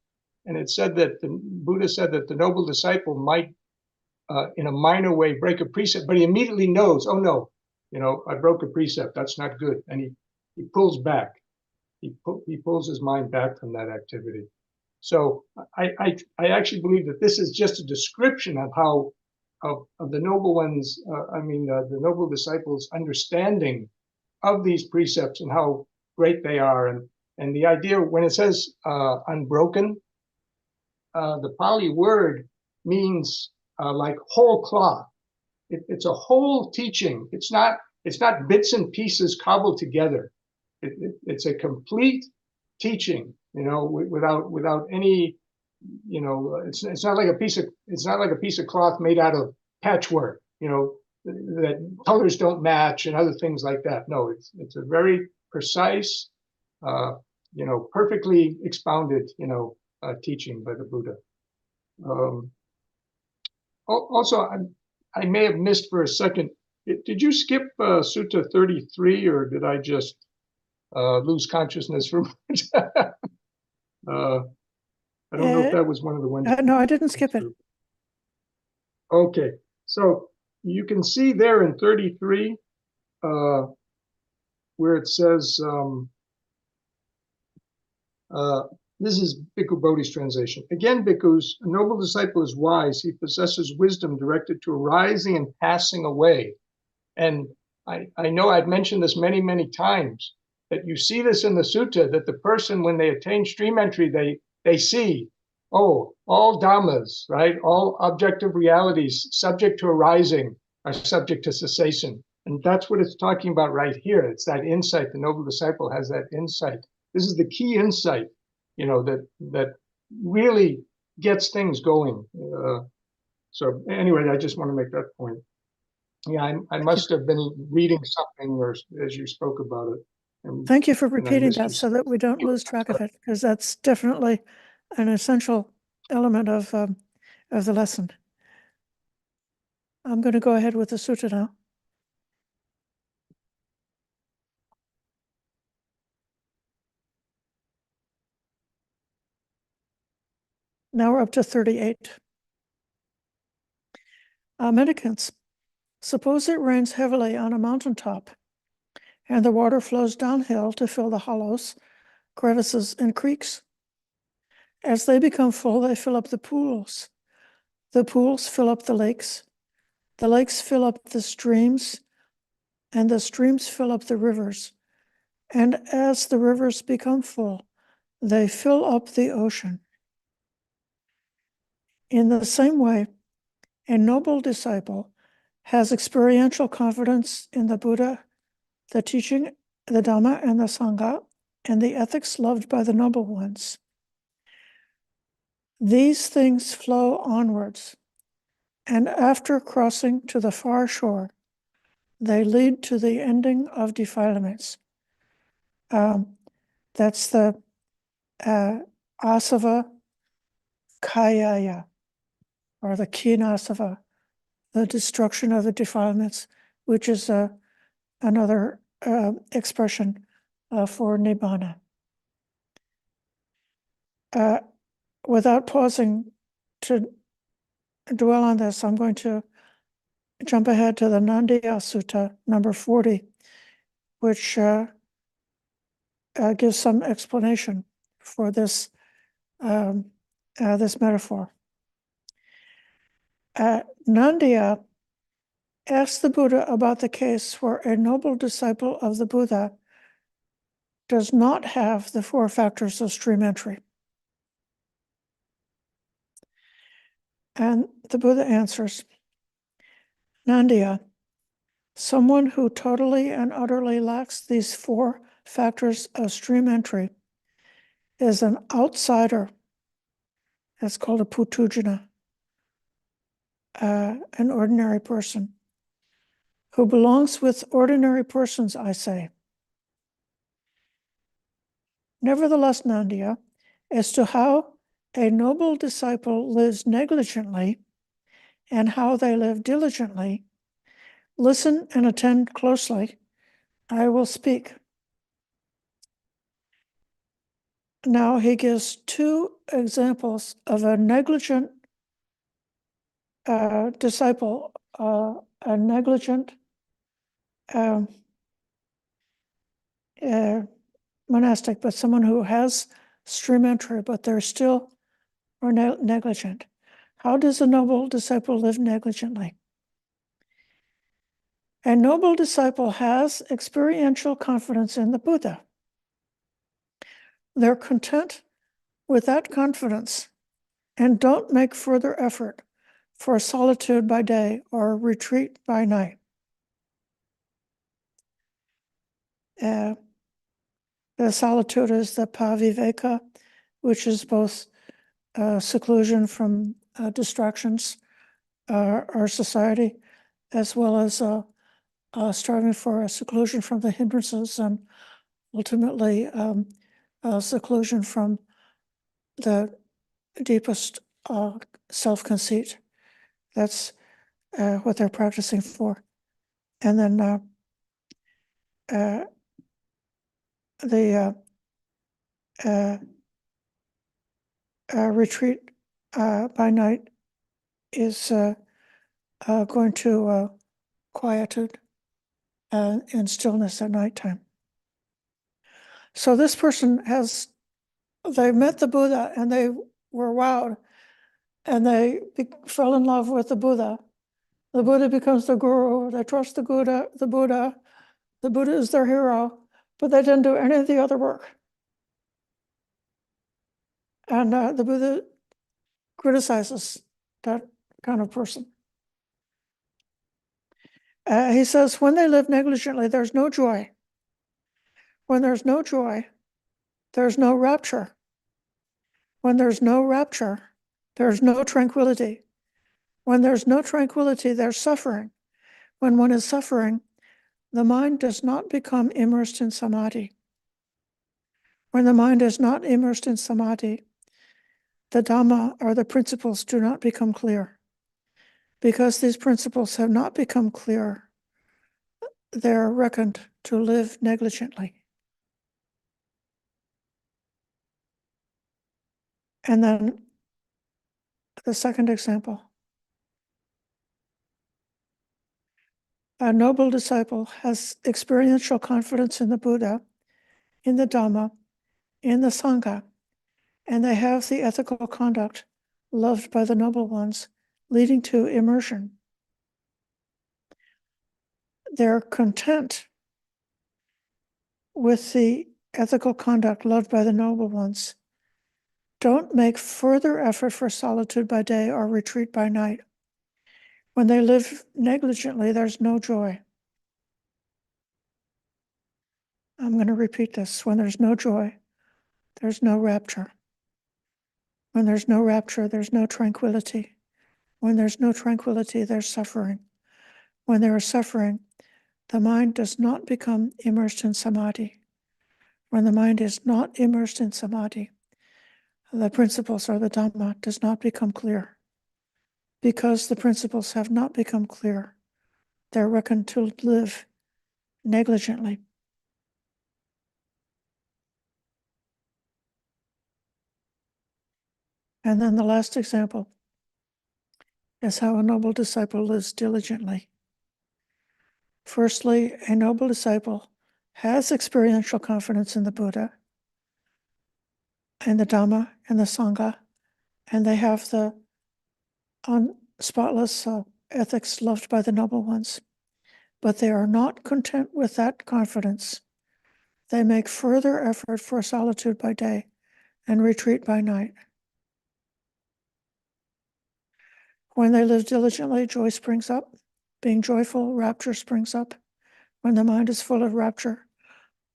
And it said that the Buddha said that the noble disciple might, in a minor way, break a precept, but he immediately knows, oh no, I broke a precept. That's not good. And he pulls back. He pulls his mind back from that activity. So I actually believe that this is just a description of how of the noble ones, the noble disciples' understanding of these precepts and how great they are. And the idea, when it says unbroken, the Pali word means like whole cloth. It's a whole teaching. It's not bits and pieces cobbled together. It's a complete teaching, without any, it's not like a piece of cloth made out of patchwork, that colors don't match and other things like that. No, it's a very precise, perfectly expounded, teaching by the Buddha. Also, I may have missed for a second. Did you skip Sutta 33, or did I just lose consciousness for I don't know if that was one of the ones. No, I didn't skip it. Okay, so you can see there in 33, where it says, this is Bhikkhu Bodhi's translation. Again, bhikkhus, a noble disciple is wise. He possesses wisdom directed to arising and passing away. And I know I've mentioned this many, many times, that you see this in the sutta, that the person, when they attain stream entry, they see, oh, all dhammas, right? All objective realities subject to arising are subject to cessation. And that's what it's talking about right here. It's that insight. The noble disciple has that insight. This is the key insight, that really gets things going. So anyway, I just want to make that point. Yeah, I must have been reading something or as you spoke about it. Thank you for and I repeating missed that you. so that we don't lose track of it, because that's definitely an essential element of the lesson. I'm going to go ahead with the sutta now. Now we're up to 38. Mendicants, suppose it rains heavily on a mountaintop and the water flows downhill to fill the hollows, crevices, and creeks. As they become full, they fill up the pools. The pools fill up the lakes fill up the streams, and the streams fill up the rivers. And as the rivers become full, they fill up the ocean. In the same way, a noble disciple has experiential confidence in the Buddha, the teaching, the Dhamma, and the Sangha, and the ethics loved by the noble ones. These things flow onwards, and after crossing to the far shore, they lead to the ending of defilements. That's the asava kayaya, or the kinasava, the destruction of the defilements, which is another expression for nibbana. Without pausing to dwell on this, I'm going to jump ahead to the Niyyanika number 40, which gives some explanation for this this metaphor. Nandiya asked the Buddha about the case where a noble disciple of the Buddha does not have the 4 factors of stream entry. And the Buddha answers, Nandiya, someone who totally and utterly lacks these 4 factors of stream entry is an outsider. That's called a Puññābhisandasutta, an ordinary person, who belongs with ordinary persons, I say. Nevertheless, Nandiya, as to how a noble disciple lives negligently and how they live diligently, listen and attend closely. I will speak. Now he gives 2 examples of a negligent disciple, a negligent monastic, but someone who has stream entry, but they're still negligent. How does a noble disciple live negligently? A noble disciple has experiential confidence in the Buddha. They're content with that confidence and don't make further effort for solitude by day or retreat by night. The solitude is the paviveka, which is both seclusion from distractions, our society, as well as striving for a seclusion from the hindrances and ultimately seclusion from the deepest self-conceit. That's what they're practicing for. And then the retreat by night is going to quietude and stillness at nighttime. So this person they met the Buddha and they were wowed and they fell in love with the Buddha. The Buddha becomes the guru. They trust the Buddha. The Buddha is their hero, but they didn't do any of the other work. And the Buddha criticizes that kind of person. He says, when they live negligently, there's no joy. When there's no joy, there's no rapture. When there's no rapture, there's no tranquility. When there's no tranquility, there's suffering. When one is suffering, the mind does not become immersed in samadhi. When the mind is not immersed in samadhi, the Dhamma or the principles do not become clear. Because these principles have not become clear, they're reckoned to live negligently. And then the second example. A noble disciple has experiential confidence in the Buddha, in the Dhamma, in the Sangha, and they have the ethical conduct loved by the noble ones, leading to immersion. They're content with the ethical conduct loved by the noble ones. Don't make further effort for solitude by day or retreat by night. When they live negligently, there's no joy. I'm going to repeat this. When there's no joy, there's no rapture. When there's no rapture, there's no tranquility. When there's no tranquility, there's suffering. When there is suffering, the mind does not become immersed in samadhi. When the mind is not immersed in samadhi, the principles or the Dhamma does not become clear. Because the principles have not become clear, they're reckoned to live negligently. And then the last example is how a noble disciple lives diligently. Firstly, a noble disciple has experiential confidence in the Buddha, in the Dhamma, and the Sangha, and they have the spotless ethics loved by the noble ones. But they are not content with that confidence. They make further effort for solitude by day and retreat by night. When they live diligently, joy springs up. Being joyful, rapture springs up. When the mind is full of rapture,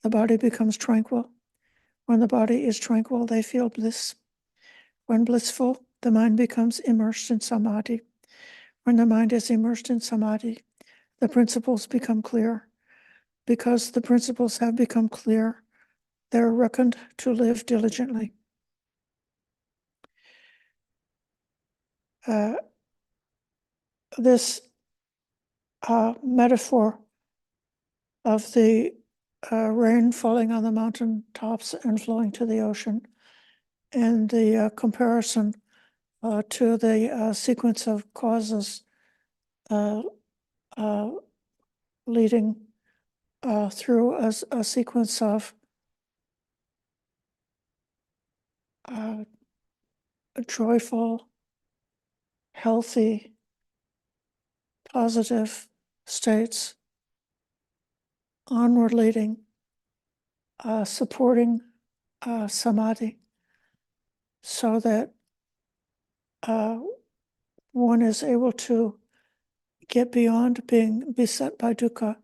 the body becomes tranquil. When the body is tranquil, they feel bliss. When blissful, the mind becomes immersed in samadhi. When the mind is immersed in samadhi, the principles become clear. Because the principles have become clear, they're reckoned to live diligently. This metaphor of the rain falling on the mountain tops and flowing to the ocean, and the comparison to the sequence of causes leading through a sequence of joyful, healthy, positive states, onward leading, supporting samadhi, so that one is able to get beyond being beset by dukkha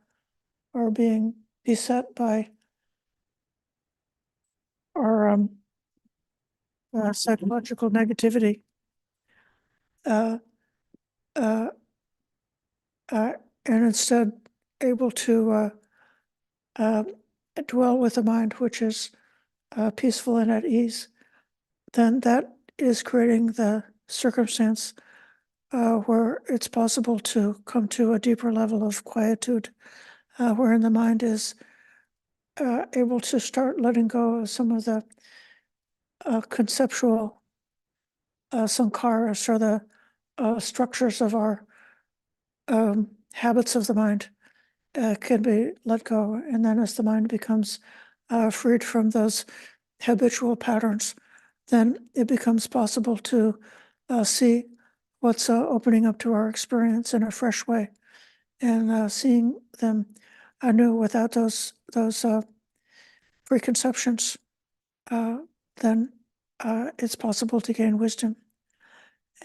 or being beset by or psychological negativity, and instead able to dwell with a mind which is peaceful and at ease, then that is creating the circumstance where it's possible to come to a deeper level of quietude, wherein the mind is able to start letting go of some of the conceptual sankharas or the structures of our habits of the mind can be let go. And then as the mind becomes freed from those habitual patterns, then it becomes possible to see what's opening up to our experience in a fresh way, and seeing them anew without those preconceptions. Then it's possible to gain wisdom,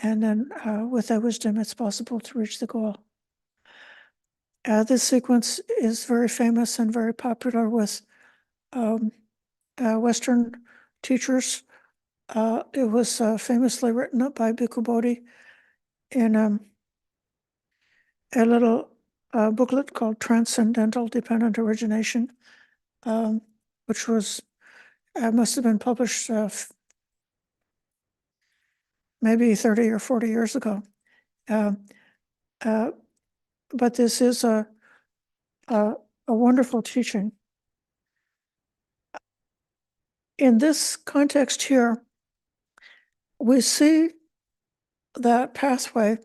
and then with that wisdom, it's possible to reach the goal. This sequence is very famous and very popular with Western teachers. It was famously written up by Bhikkhu Bodhi in a little booklet called Transcendental Dependent Origination, which was must have been published maybe 30 or 40 years ago. But this is a wonderful teaching. In this context here, we see that pathway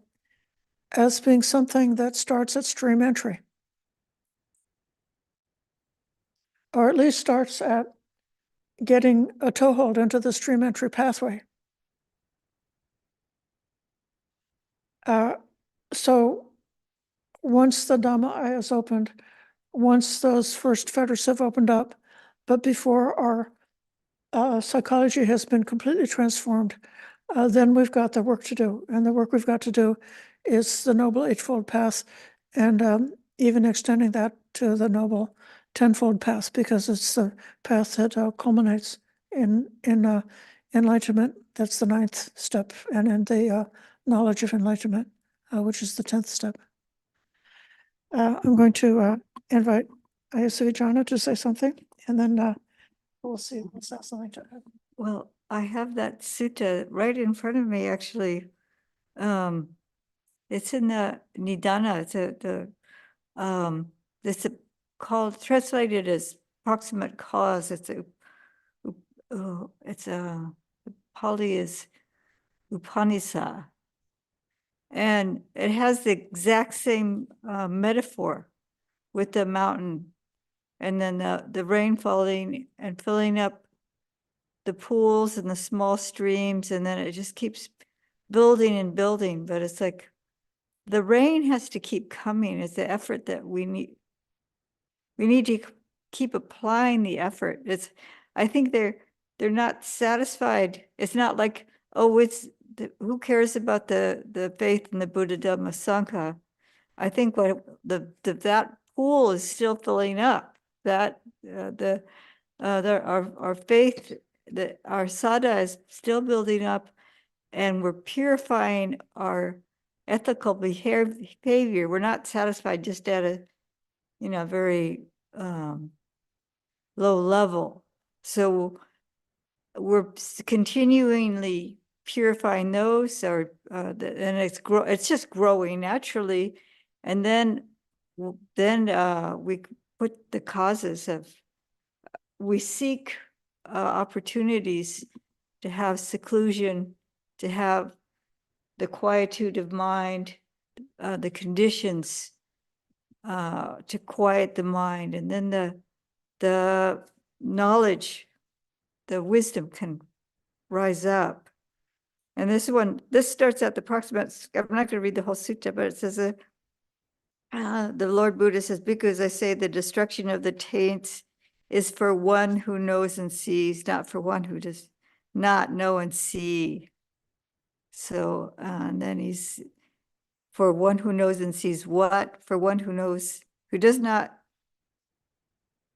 as being something that starts at stream entry, or at least starts at getting a toehold into the stream entry pathway. So once the Dhamma eye is opened, once those first fetters have opened up, but before our psychology has been completely transformed, then we've got the work to do. And the work we've got to do is the Noble Eightfold Path, and even extending that to the Noble Tenfold Path, because it's the path that culminates in enlightenment. That's the 9th step, and in the knowledge of enlightenment, which is the 10th step. I'm going to invite Ayya Suvijjana to say something, and then we'll see if it's got something to add. Well, I have that sutta right in front of me, actually. It's in the Nidana. It's called, translated as proximate cause. The Pali is Upanisa. And it has the exact same metaphor with the mountain, and then the rain falling and filling up the pools and the small streams, and then it just keeps building and building. But it's like the rain has to keep coming. It's the effort that we need. We need to keep applying the effort. I think they're not satisfied. It's not like, oh, who cares about the faith in the Buddha, Dhamma, Sangha? I think that pool is still filling up. That our faith, our sada is still building up, and we're purifying our ethical behavior. We're not satisfied just at a very low level. So we're continually purifying those, and it's just growing naturally. And then we put the causes of, we seek opportunities to have seclusion, to have the quietude of mind, the conditions to quiet the mind, and then the knowledge, the wisdom can rise up. And this starts at the proximate. I'm not going to read the whole sutta, but it says the Lord Buddha says, "Because I say the destruction of the taints is for one who knows and sees, not for one who does not know and see." So, and then he's, for one who knows and sees what? For one who knows, who does not,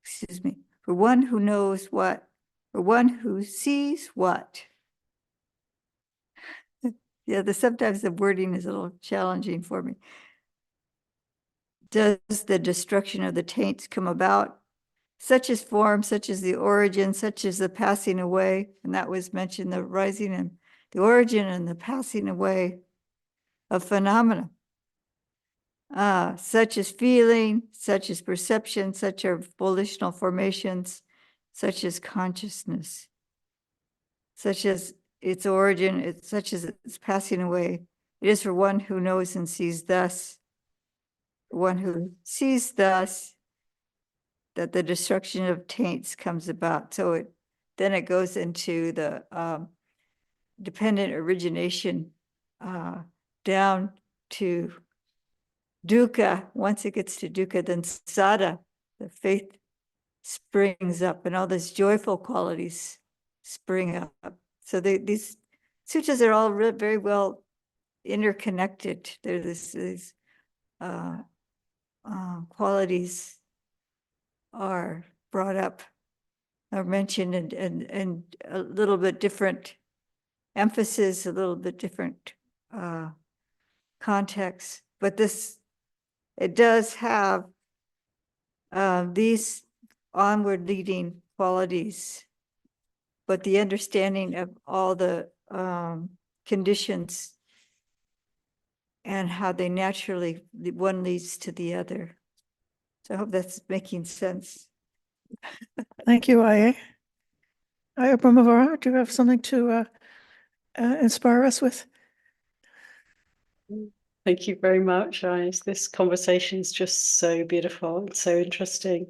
excuse me, for one who knows what? For one who sees what? Yeah, sometimes the wording is a little challenging for me. Does the destruction of the taints come about? Such as form, such as the origin, such as the passing away. And that was mentioned, the rising and the origin and the passing away of phenomena. Such as feeling, such as perception, such are volitional formations, such as consciousness, such as its origin, such as its passing away. It is for one who knows and sees thus. one who sees thus that the destruction of taints comes about. So then it goes into the dependent origination down to dukkha. Once it gets to dukkha, then sada, the faith springs up, and all these joyful qualities spring up. So these sutras are all very well interconnected. There's these qualities are brought up or mentioned, and a little bit different emphasis, a little bit different context. But it does have these onward leading qualities, but the understanding of all the conditions and how they naturally, one leads to the other. So I hope that's making sense. Thank you, Ayya. Ayya Brahmavara, do you have something to inspire us with? Thank you very much, Iris. This conversation is just so beautiful and so interesting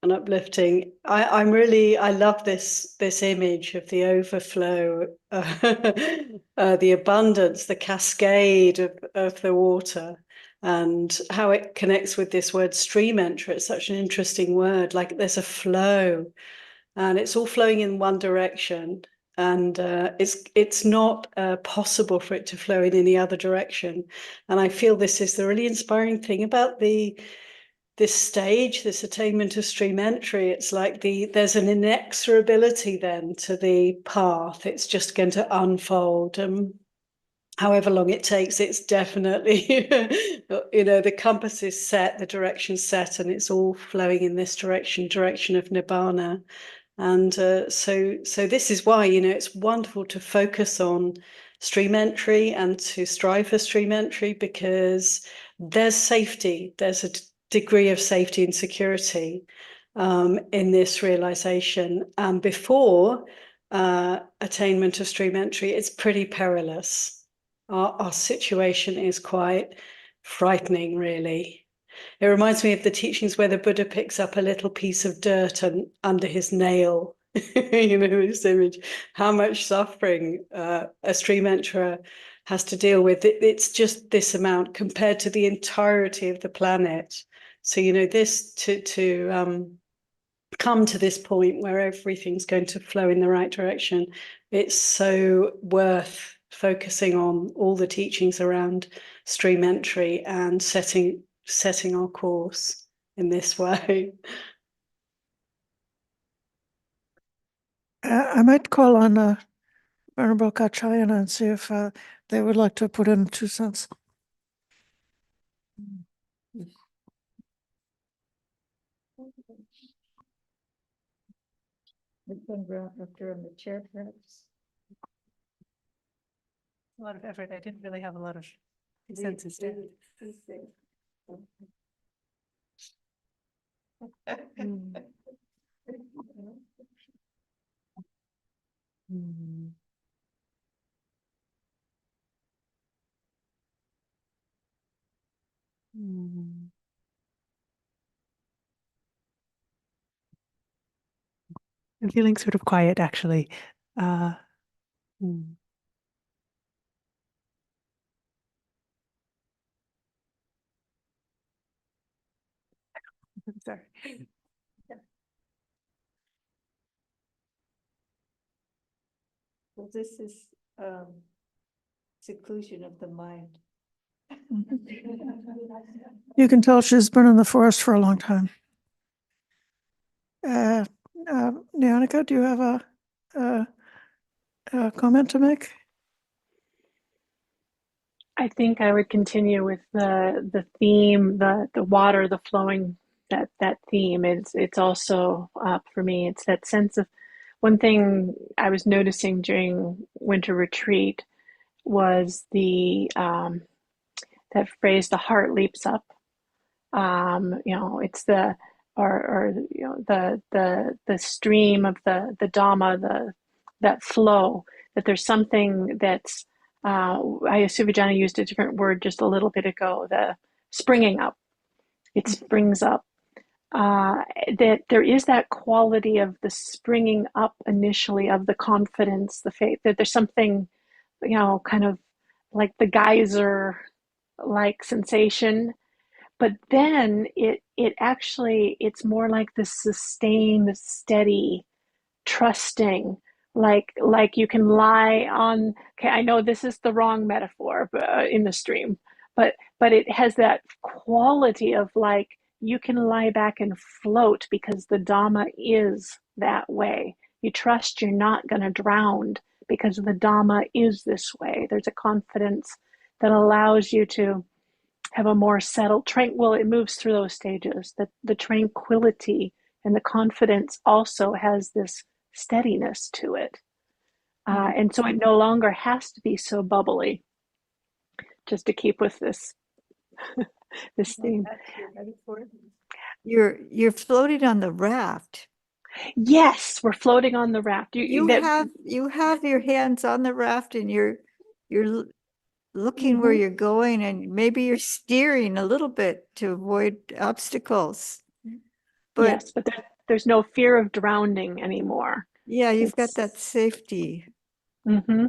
and uplifting. I love this image of the overflow, the abundance, the cascade of the water, and how it connects with this word stream entry. It's such an interesting word. Like there's a flow, and it's all flowing in one direction. And it's not possible for it to flow in any other direction. And I feel this is the really inspiring thing about this stage, this attainment of stream entry. It's like there's an inexorability then to the path. It's just going to unfold. However long it takes, it's definitely, the compass is set, the direction's set, and it's all flowing in this direction of Nibbana. And so this is why, it's wonderful to focus on stream entry and to strive for stream entry, because there's safety, there's a degree of safety and security in this realization. And before attainment of stream entry, it's pretty perilous. Our situation is quite frightening, really. It reminds me of the teachings where the Buddha picks up a little piece of dirt under his nail. This image, how much suffering a stream enterer has to deal with. It's just this amount compared to the entirety of the planet. So, this to come to this point where everything's going to flow in the right direction, it's so worth focusing on all the teachings around stream entry and setting our course in this way. I might call on Venerable Kachayana and see if they would like to put in 2 cents. We can wrap up there on the chair, perhaps. A lot of effort. I didn't really have a lot of senses there. I'm feeling sort of quiet, actually. I'm sorry. Well, this is seclusion of the mind. You can tell she's been in the forest for a long time. Niyyanika, do you have a comment to make? I think I would continue with the theme, the water, the flowing, that theme. It's also for me, it's that sense of, one thing I was noticing during winter retreat was that phrase, the heart leaps up. It's the the stream of the Dhamma, that flow, that there's something that's Ayya Suvijjana used a different word just a little bit ago, the springing up, it springs up. That there is that quality of the springing up initially of the confidence, the faith, that there's something, kind of like the geyser like sensation. But then it's more like the sustained, steady, trusting, like you can lie on. Okay, I know this is the wrong metaphor in the stream, but it has that quality of like you can lie back and float because the Dhamma is that way. You trust you're not going to drown because the Dhamma is this way. There's a confidence that allows you to have a more settled, tranquil. It moves through those stages. The tranquility and the confidence also has this steadiness to it. And so it no longer has to be so bubbly, just to keep with this this theme. You're floating on the raft. Yes, we're floating on the raft. You have your hands on the raft, and you're looking where you're going, and maybe you're steering a little bit to avoid obstacles. But yes, but there's no fear of drowning anymore. Yeah, you've got that safety. Mm-hmm.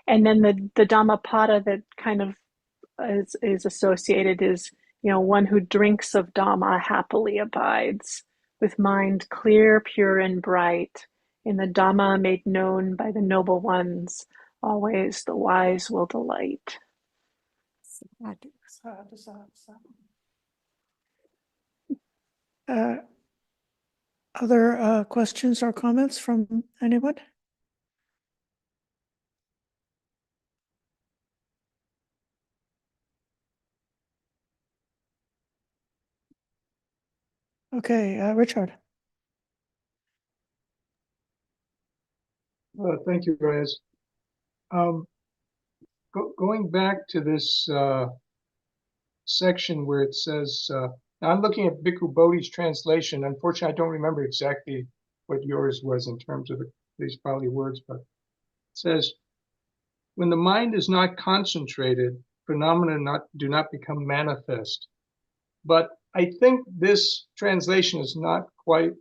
And then the Dhammapada that kind of is associated is, one who drinks of Dhamma happily abides, with mind clear, pure, and bright. In the Dhamma made known by the noble ones, always the wise will delight. Other questions or comments from anyone? Okay, Richard. Thank you, Reyes. Going back to this section where it says, now I'm looking at Bhikkhu Bodhi's translation. Unfortunately, I don't remember exactly what yours was in terms of these Pali words, but it says, when the mind is not concentrated, phenomena do not become manifest. But I think this translation is not quite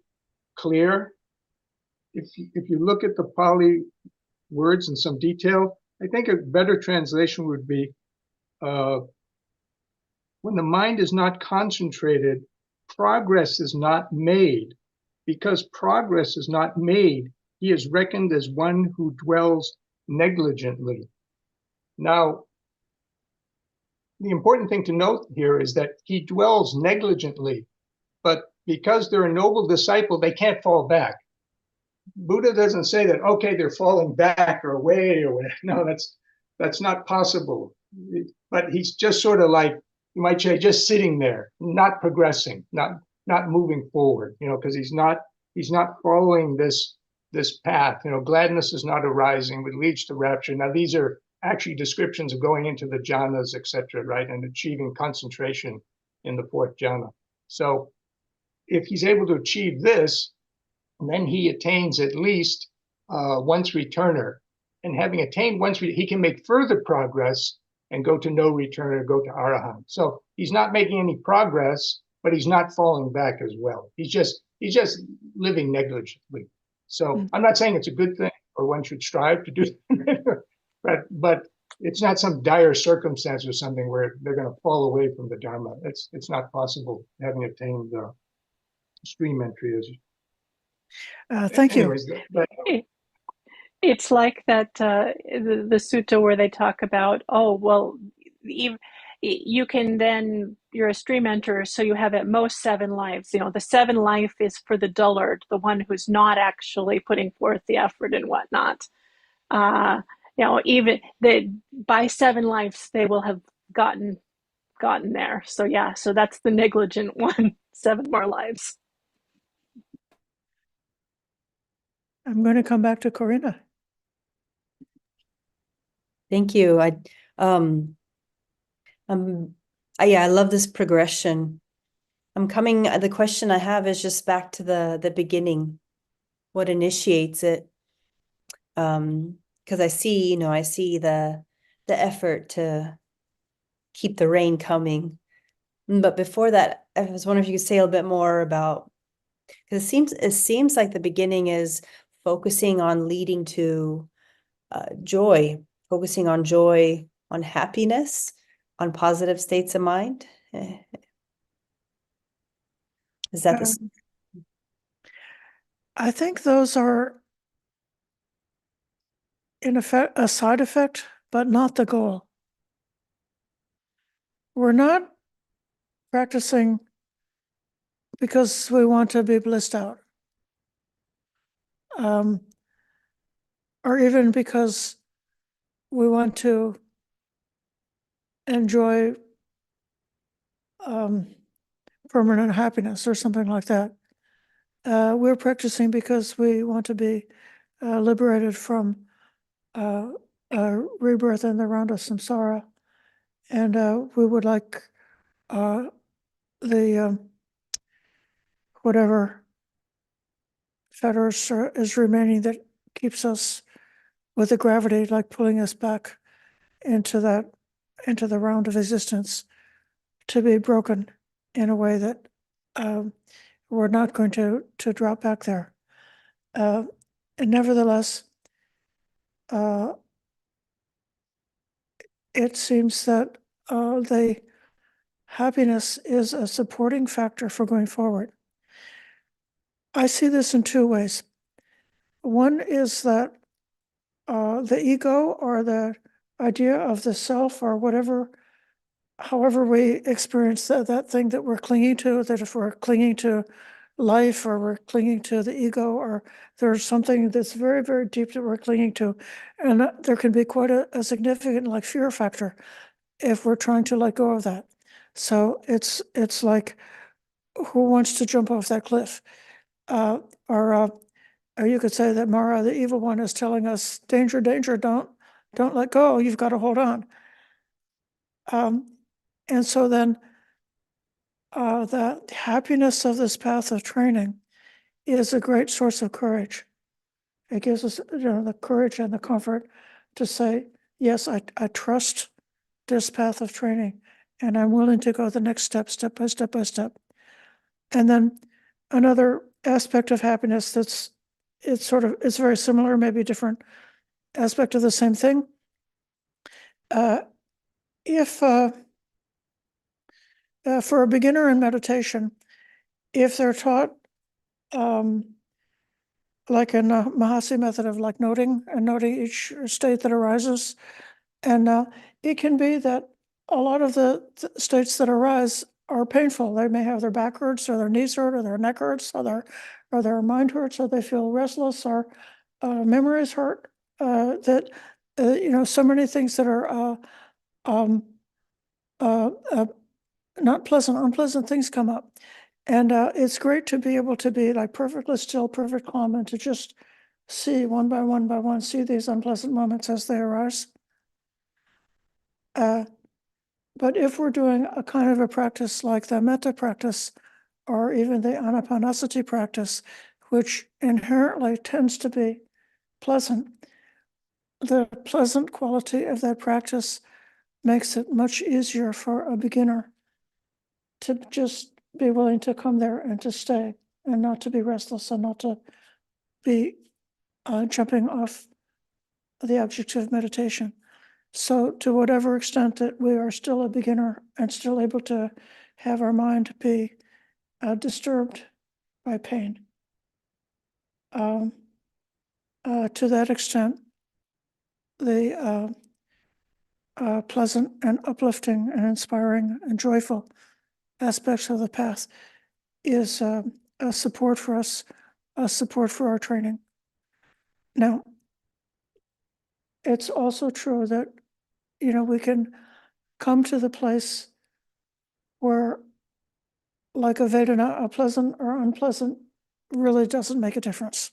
clear. If you look at the Pali words in some detail, I think a better translation would be, when the mind is not concentrated, progress is not made. Because progress is not made, he is reckoned as one who dwells negligently. Now, the important thing to note here is that he dwells negligently, but because they're a noble disciple, they can't fall back. Buddha doesn't say that, okay, they're falling back or away or whatever. No, that's not possible. But he's just sort of like, you might say, just sitting there, not progressing, not moving forward, because he's not following this path. Gladness is not arising, which leads to rapture. Now, these are actually descriptions of going into the jhanas, etc., right, and achieving concentration in the fourth jhana. So if he's able to achieve this, then he attains at least once returner. And having attained once, he can make further progress and go to no returner, go to arahant. So he's not making any progress, but he's not falling back as well. He's just living negligently. So I'm not saying it's a good thing or one should strive to do that, but it's not some dire circumstance or something where they're going to fall away from the Dharma. It's not possible having attained the stream entry. Thank Anyways, you. It's like that the sutta where they talk about, you can then, you're a stream enterer, so you have at most 7 lives. The 7 life is for the dullard, the one who's not actually putting forth the effort and whatnot. Even by 7 lives they will have gotten there. So yeah, so that's the negligent one. 7 more lives. I'm going to come back to Corinna. Thank you. I love this progression. The question I have is just back to the beginning. What initiates it? Because I see the effort to keep the rain coming. But before that, I was wondering if you could say a little bit more about, because it seems like the beginning is focusing on leading to joy, focusing on joy, on happiness, on positive states of mind. Is that the I think those are in effect a side effect, but not the goal. We're not practicing because we want to be blissed out. Or even because we want to enjoy permanent happiness or something like that. We're practicing because we want to be liberated from rebirth and the round of samsara. And we would like the whatever fetters is remaining that keeps us with the gravity, like pulling us back into the round of existence, to be broken in a way that we're not going to drop back there. And nevertheless, it seems that the happiness is a supporting factor for going forward. I see this in two ways. One is that the ego, or the idea of the self, or whatever, however we experience that thing that we're clinging to, that if we're clinging to life, or we're clinging to the ego, or there's something that's very, very deep that we're clinging to, and there can be quite a significant like fear factor if we're trying to let go of that. So it's like, who wants to jump off that cliff? Or you could say that Mara, the evil one, is telling us, danger, danger, don't let go, you've got to hold on. And so then the happiness of this path of training is a great source of courage. It gives us, the courage and the comfort to say, yes, I trust this path of training, and I'm willing to go the next step by step by step. And then another aspect of happiness it's very similar, maybe a different aspect of the same thing. If for a beginner in meditation, if they're taught like in a Mahasi method of like noting each state that arises, and it can be that a lot of the states that arise are painful. They may have their back hurts, or their knees hurt, or their neck hurts, or their mind hurts, or they feel restless, or memories hurt. That so many things that are not pleasant, unpleasant things come up. And it's great to be able to be like perfectly still, perfect calm, and to just see one by one, see these unpleasant moments as they arise. But if we're doing a kind of a practice like the metta practice, or even the anapanasati practice, which inherently tends to be pleasant, the pleasant quality of that practice makes it much easier for a beginner to just be willing to come there and to stay, and not to be restless, and not to be jumping off the object of meditation. So to whatever extent that we are still a beginner and still able to have our mind be disturbed by pain, to that extent, the pleasant and uplifting and inspiring and joyful aspects of the path is a support for us, a support for our training. Now, it's also true that, we can come to the place where, like a Vedana, a pleasant or unpleasant really doesn't make a difference.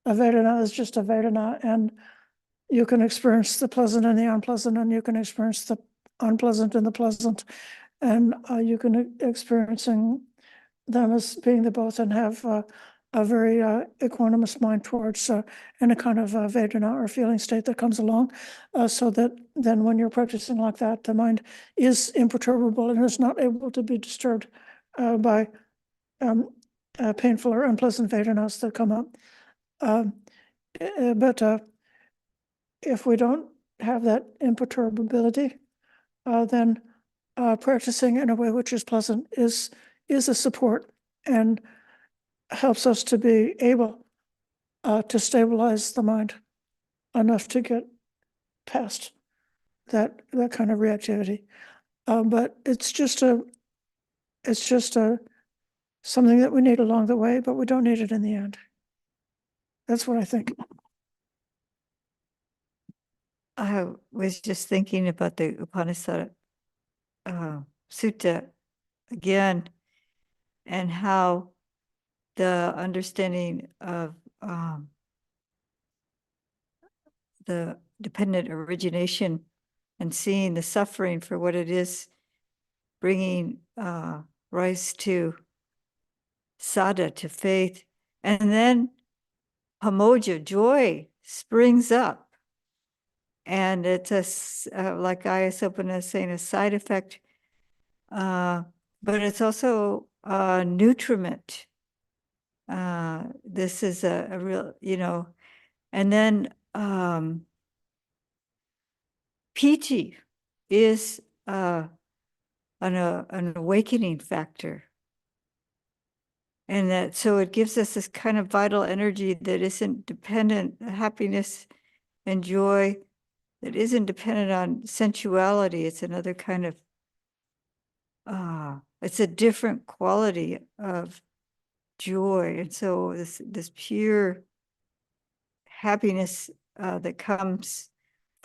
A Vedana is just a Vedana, and you can experience the pleasant and the unpleasant, and you can experience the unpleasant and the pleasant, and you can experiencing them as being the both, and have a very equanimous mind towards any kind of Vedana or feeling state that comes along, so that then when you're practicing like that, the mind is imperturbable and is not able to be disturbed by painful or unpleasant Vedanas that come up. But if we don't have that imperturbability, then practicing in a way which is pleasant is a support and helps us to be able to stabilize the mind enough to get past that kind of reactivity. But it's just something that we need along the way, but we don't need it in the end. That's what I think. I was just thinking about the Upanishad Sutta again, and how the understanding of the dependent origination and seeing the suffering for what it is, bringing rise to sada, to faith, and then pamoja, joy, springs up. And it's like Ayya Sobhana is saying, a side effect, but it's also a nutriment. This is a real, and then piti is an awakening factor. And that, so it gives us this kind of vital energy that isn't dependent, happiness and joy that isn't dependent on sensuality. It's another kind of, it's a different quality of joy. And so this pure happiness that comes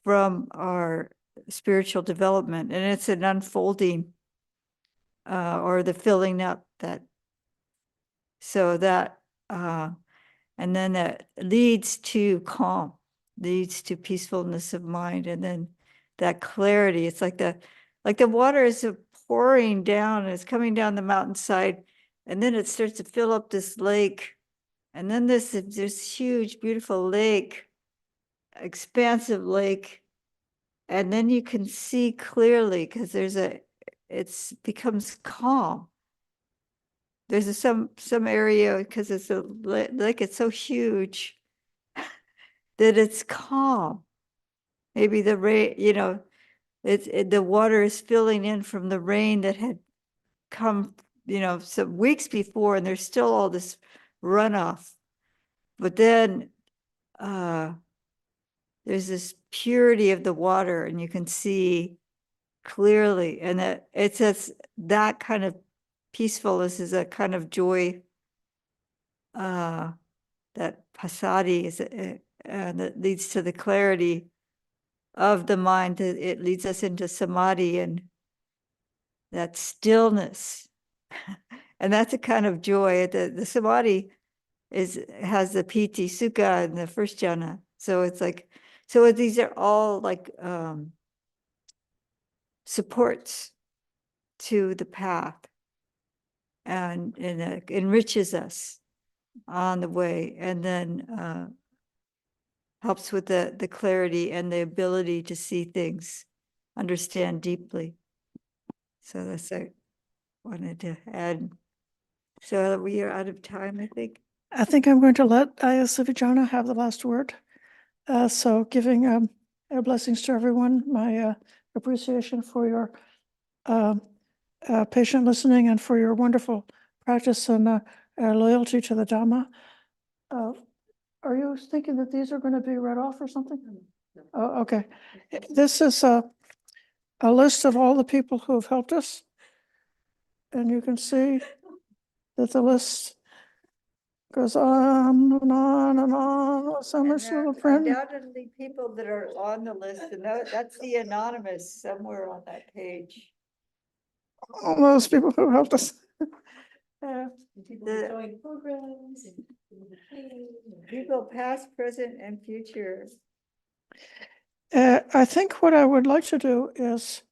from our spiritual development, and it's an unfolding or the filling up that, so that, and then that leads to calm, leads to peacefulness of mind, and then that clarity. It's like the water is pouring down, and it's coming down the mountainside, and then it starts to fill up this lake, and then this huge, beautiful lake, expansive lake, and then you can see clearly because it becomes calm. There's some area, because it's a lake, it's so huge that it's calm. Maybe the rain, the water is filling in from the rain that had come, some weeks before, and there's still all this runoff. But then there's this purity of the water, and you can see clearly, and that it says that kind of peacefulness is a kind of joy, that passaddhi is that leads to the clarity of the mind. It leads us into samadhi and that stillness. And that's a kind of joy. The samadhi has the piti, sukha, and the first jhana. So it's like, so these are all like supports to the path, and it enriches us on the way, and then helps with the clarity and the ability to see things, understand deeply. So that's I wanted to add. So we are out of time, I think. I think I'm going to let Ayya Suvijjana have the last word. So giving our blessings to everyone, my appreciation for your patient listening and for your wonderful practice and loyalty to the Dhamma. Are you thinking that these are going to be read off or something? Oh, okay. This is a list of all the people who have helped us. And you can see that the list goes on and on and on with so much little print. Undoubtedly people that are on the list, and that's the anonymous somewhere on that page. All those people who helped us. People past, present, and future. I think what I would like to do is